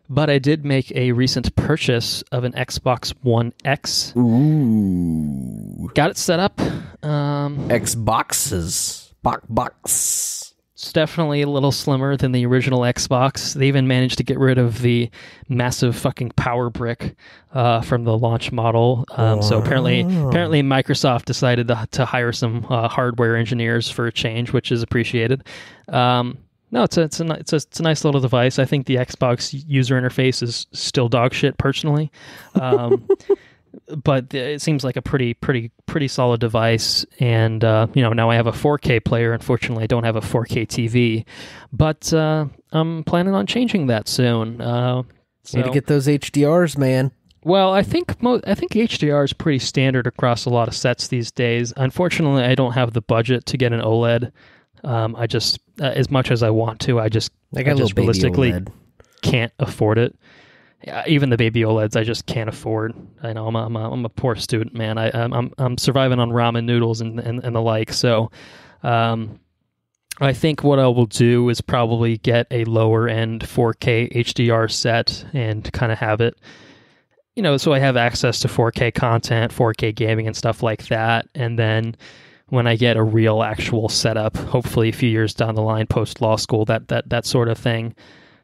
A: But I did make a recent purchase of an Xbox One X.
B: Ooh.
A: Got it set up.
B: Xboxes. Box.
A: It's definitely a little slimmer than the original Xbox. They even managed to get rid of the massive fucking power brick from the launch model. So apparently Microsoft decided to hire some hardware engineers for a change, which is appreciated. No, it's a nice little device. I think the Xbox user interface is still dog shit personally. But it seems like a pretty solid device, and now I have a 4K player. Unfortunately, I don't have a 4K TV, but I'm planning on changing that soon.
B: Need to get those HDRs, man.
A: Well, I think HDR is pretty standard across a lot of sets these days. Unfortunately, I don't have the budget to get an OLED. I just as much as I want to, I just realistically can't afford it. Even the baby OLEDs, I just can't afford. I know I'm a poor student, man. I'm surviving on ramen noodles and the like. So, I think what I will do is probably get a lower end 4K HDR set and kind of have it, so I have access to 4K content, 4K gaming and stuff like that. And then when I get a real actual setup, hopefully a few years down the line, post law school, that sort of thing,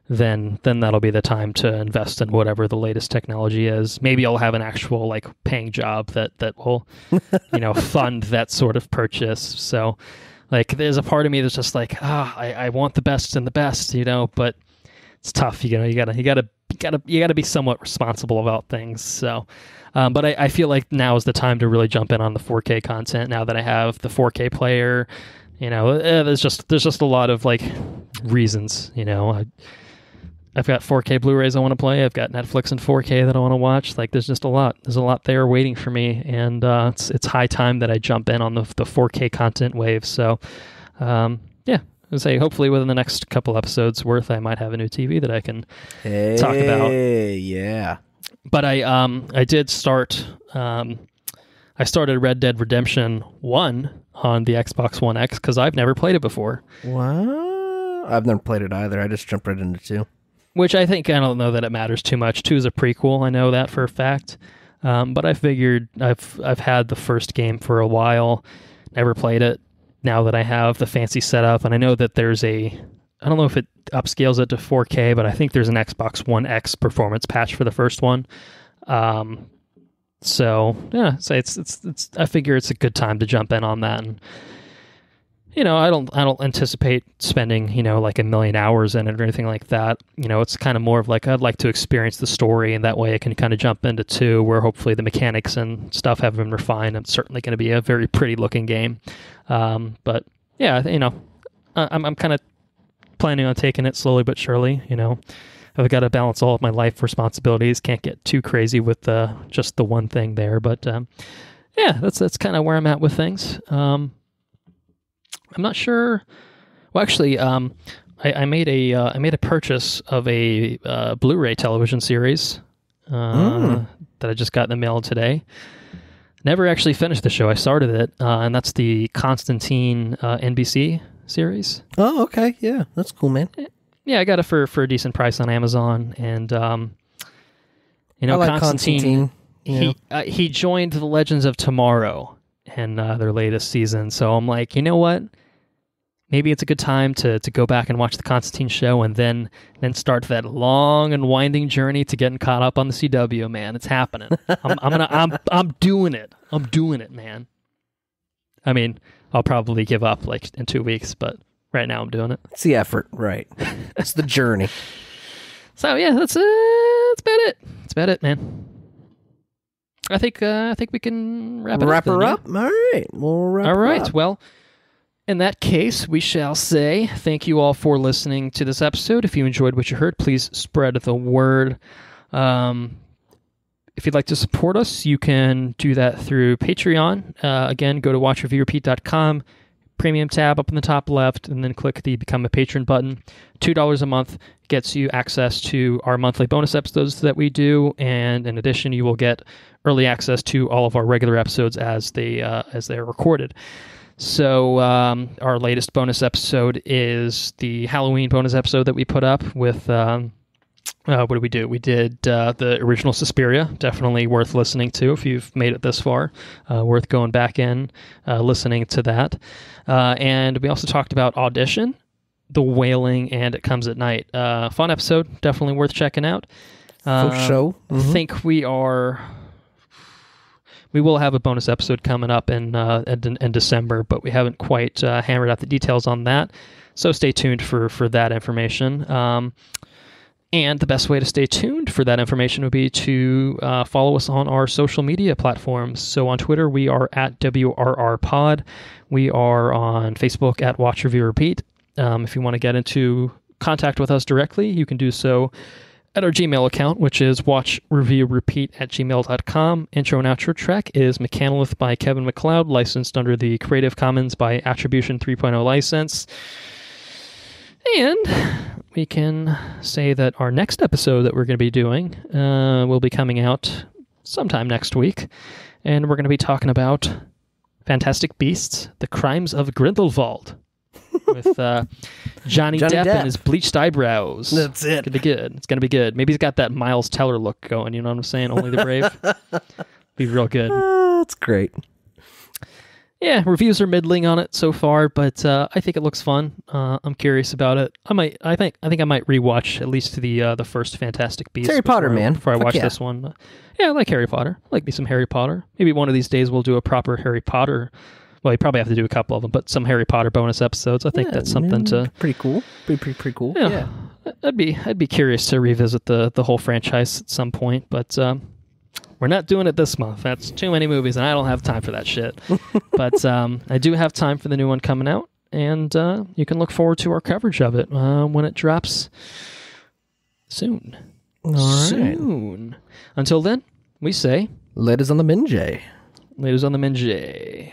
A: then that'll be the time to invest in whatever the latest technology is. Maybe I'll have an actual like paying job that will, fund that sort of purchase. So like there's a part of me that's just like, I want the best and the best, but it's tough. You gotta be somewhat responsible about things. So, but I feel like now is the time to really jump in on the 4K content. Now that I have the 4K player, there's just a lot of like reasons. I've got 4K Blu-rays I want to play. I've got Netflix in 4K that I want to watch. Like, there's just a lot. There's a lot there waiting for me, and it's high time that I jump in on the 4K content wave. So, I'd say hopefully within the next couple episodes worth, I might have a new TV that I can talk about.
B: Yeah.
A: But I did start. I started Red Dead Redemption 1 on the Xbox One X because I've never played it before.
B: Wow. I've never played it either. I just jumped right into 2.
A: Which I don't know that it matters too much. 2 is a prequel. I know that for a fact. But I figured I've had the first game for a while, never played it. Now that I have the fancy setup, and I know that there's I don't know if it upscales it to 4K, but I think there's an Xbox One X performance patch for the first one. So yeah, so it's I figure it's a good time to jump in on that. And I don't anticipate spending like 1 million hours in it or anything like that. It's kind of more of like I'd like to experience the story, and that way I can kind of jump into 2, where hopefully the mechanics and stuff have been refined. It's certainly going to be a very pretty looking game. But yeah, I'm kind of planning on taking it slowly but surely. I've got to balance all of my life responsibilities. Can't get too crazy with just the one thing there. But yeah, that's kind of where I'm at with things. I'm not sure. Well, actually, I made a purchase of a Blu-ray television series that I just got in the mail today. Never actually finished the show. I started it, and that's the Constantine NBC series.
B: Oh, okay, yeah, that's cool, man.
A: Yeah, I got it for a decent price on Amazon, and
B: I like Constantine.
A: He joined the Legends of Tomorrow in their latest season. So I'm like, you know what? Maybe it's a good time to go back and watch the Constantine show, and then start that long and winding journey to getting caught up on the CW. Man, it's happening. I'm doing it. I'm doing it, man. I mean, I'll probably give up like in 2 weeks, but right now I'm doing it.
B: It's the effort, right? It's the journey.
A: So yeah, that's about it. That's about it, man. I think we can wrap her
B: up. All right, we'll wrap.
A: All right.
B: Up.
A: Well, in that case, we shall say thank you all for listening to this episode. If you enjoyed what you heard, please spread the word. If you'd like to support us, you can do that through Patreon. Again, go to watchreviewrepeat.com, premium tab up in the top left, and then click the Become a Patron button. $2 a month gets you access to our monthly bonus episodes that we do, and in addition, you will get early access to all of our regular episodes as they're recorded. So our latest bonus episode is the Halloween bonus episode that we put up with, what did we do? We did the original Suspiria, definitely worth listening to if you've made it this far, worth going back in, listening to that. And we also talked about Audition, The Wailing, and It Comes at Night. Fun episode, definitely worth checking out.
B: For sure. Mm-hmm.
A: I think we will have a bonus episode coming up in December, but we haven't quite hammered out the details on that. So stay tuned for that information. And the best way to stay tuned for that information would be to follow us on our social media platforms. So on Twitter, we are at WRRPod. We are on Facebook at Watch Review Repeat. If you want to get into contact with us directly, you can do so at our Gmail account, which is watchreviewrepeat@gmail.com. Intro and outro track is Mechanolith by Kevin MacLeod, licensed under the Creative Commons by Attribution 3.0 license. And we can say that our next episode that we're going to be doing will be coming out sometime next week. And we're going to be talking about Fantastic Beasts, The Crimes of Grindelwald. With Johnny Depp and his bleached eyebrows.
B: That's it.
A: It's going to be good. It's going to be good. Maybe he's got that Miles Teller look going, you know what I'm saying? Only the Brave. Be real good.
B: That's great.
A: Yeah, reviews are middling on it so far, but I think it looks fun. I'm curious about it. I think I might rewatch at least the first Fantastic Beasts.
B: Harry Potter, man.
A: Before I watch this one. Yeah, I like Harry Potter. I like me some Harry Potter. Maybe one of these days we'll do a proper Harry Potter Well, you probably have to do a couple of them, but some Harry Potter bonus episodes. I think that's something to...
B: Pretty cool. Pretty cool. Yeah.
A: I'd be curious to revisit the whole franchise at some point, but we're not doing it this month. That's too many movies, and I don't have time for that shit. But I do have time for the new one coming out, and you can look forward to our coverage of it when it drops soon.
B: All right.
A: Soon. Until then, we say...
B: Ladies on the Minjay.
A: Ladies on the Minjay.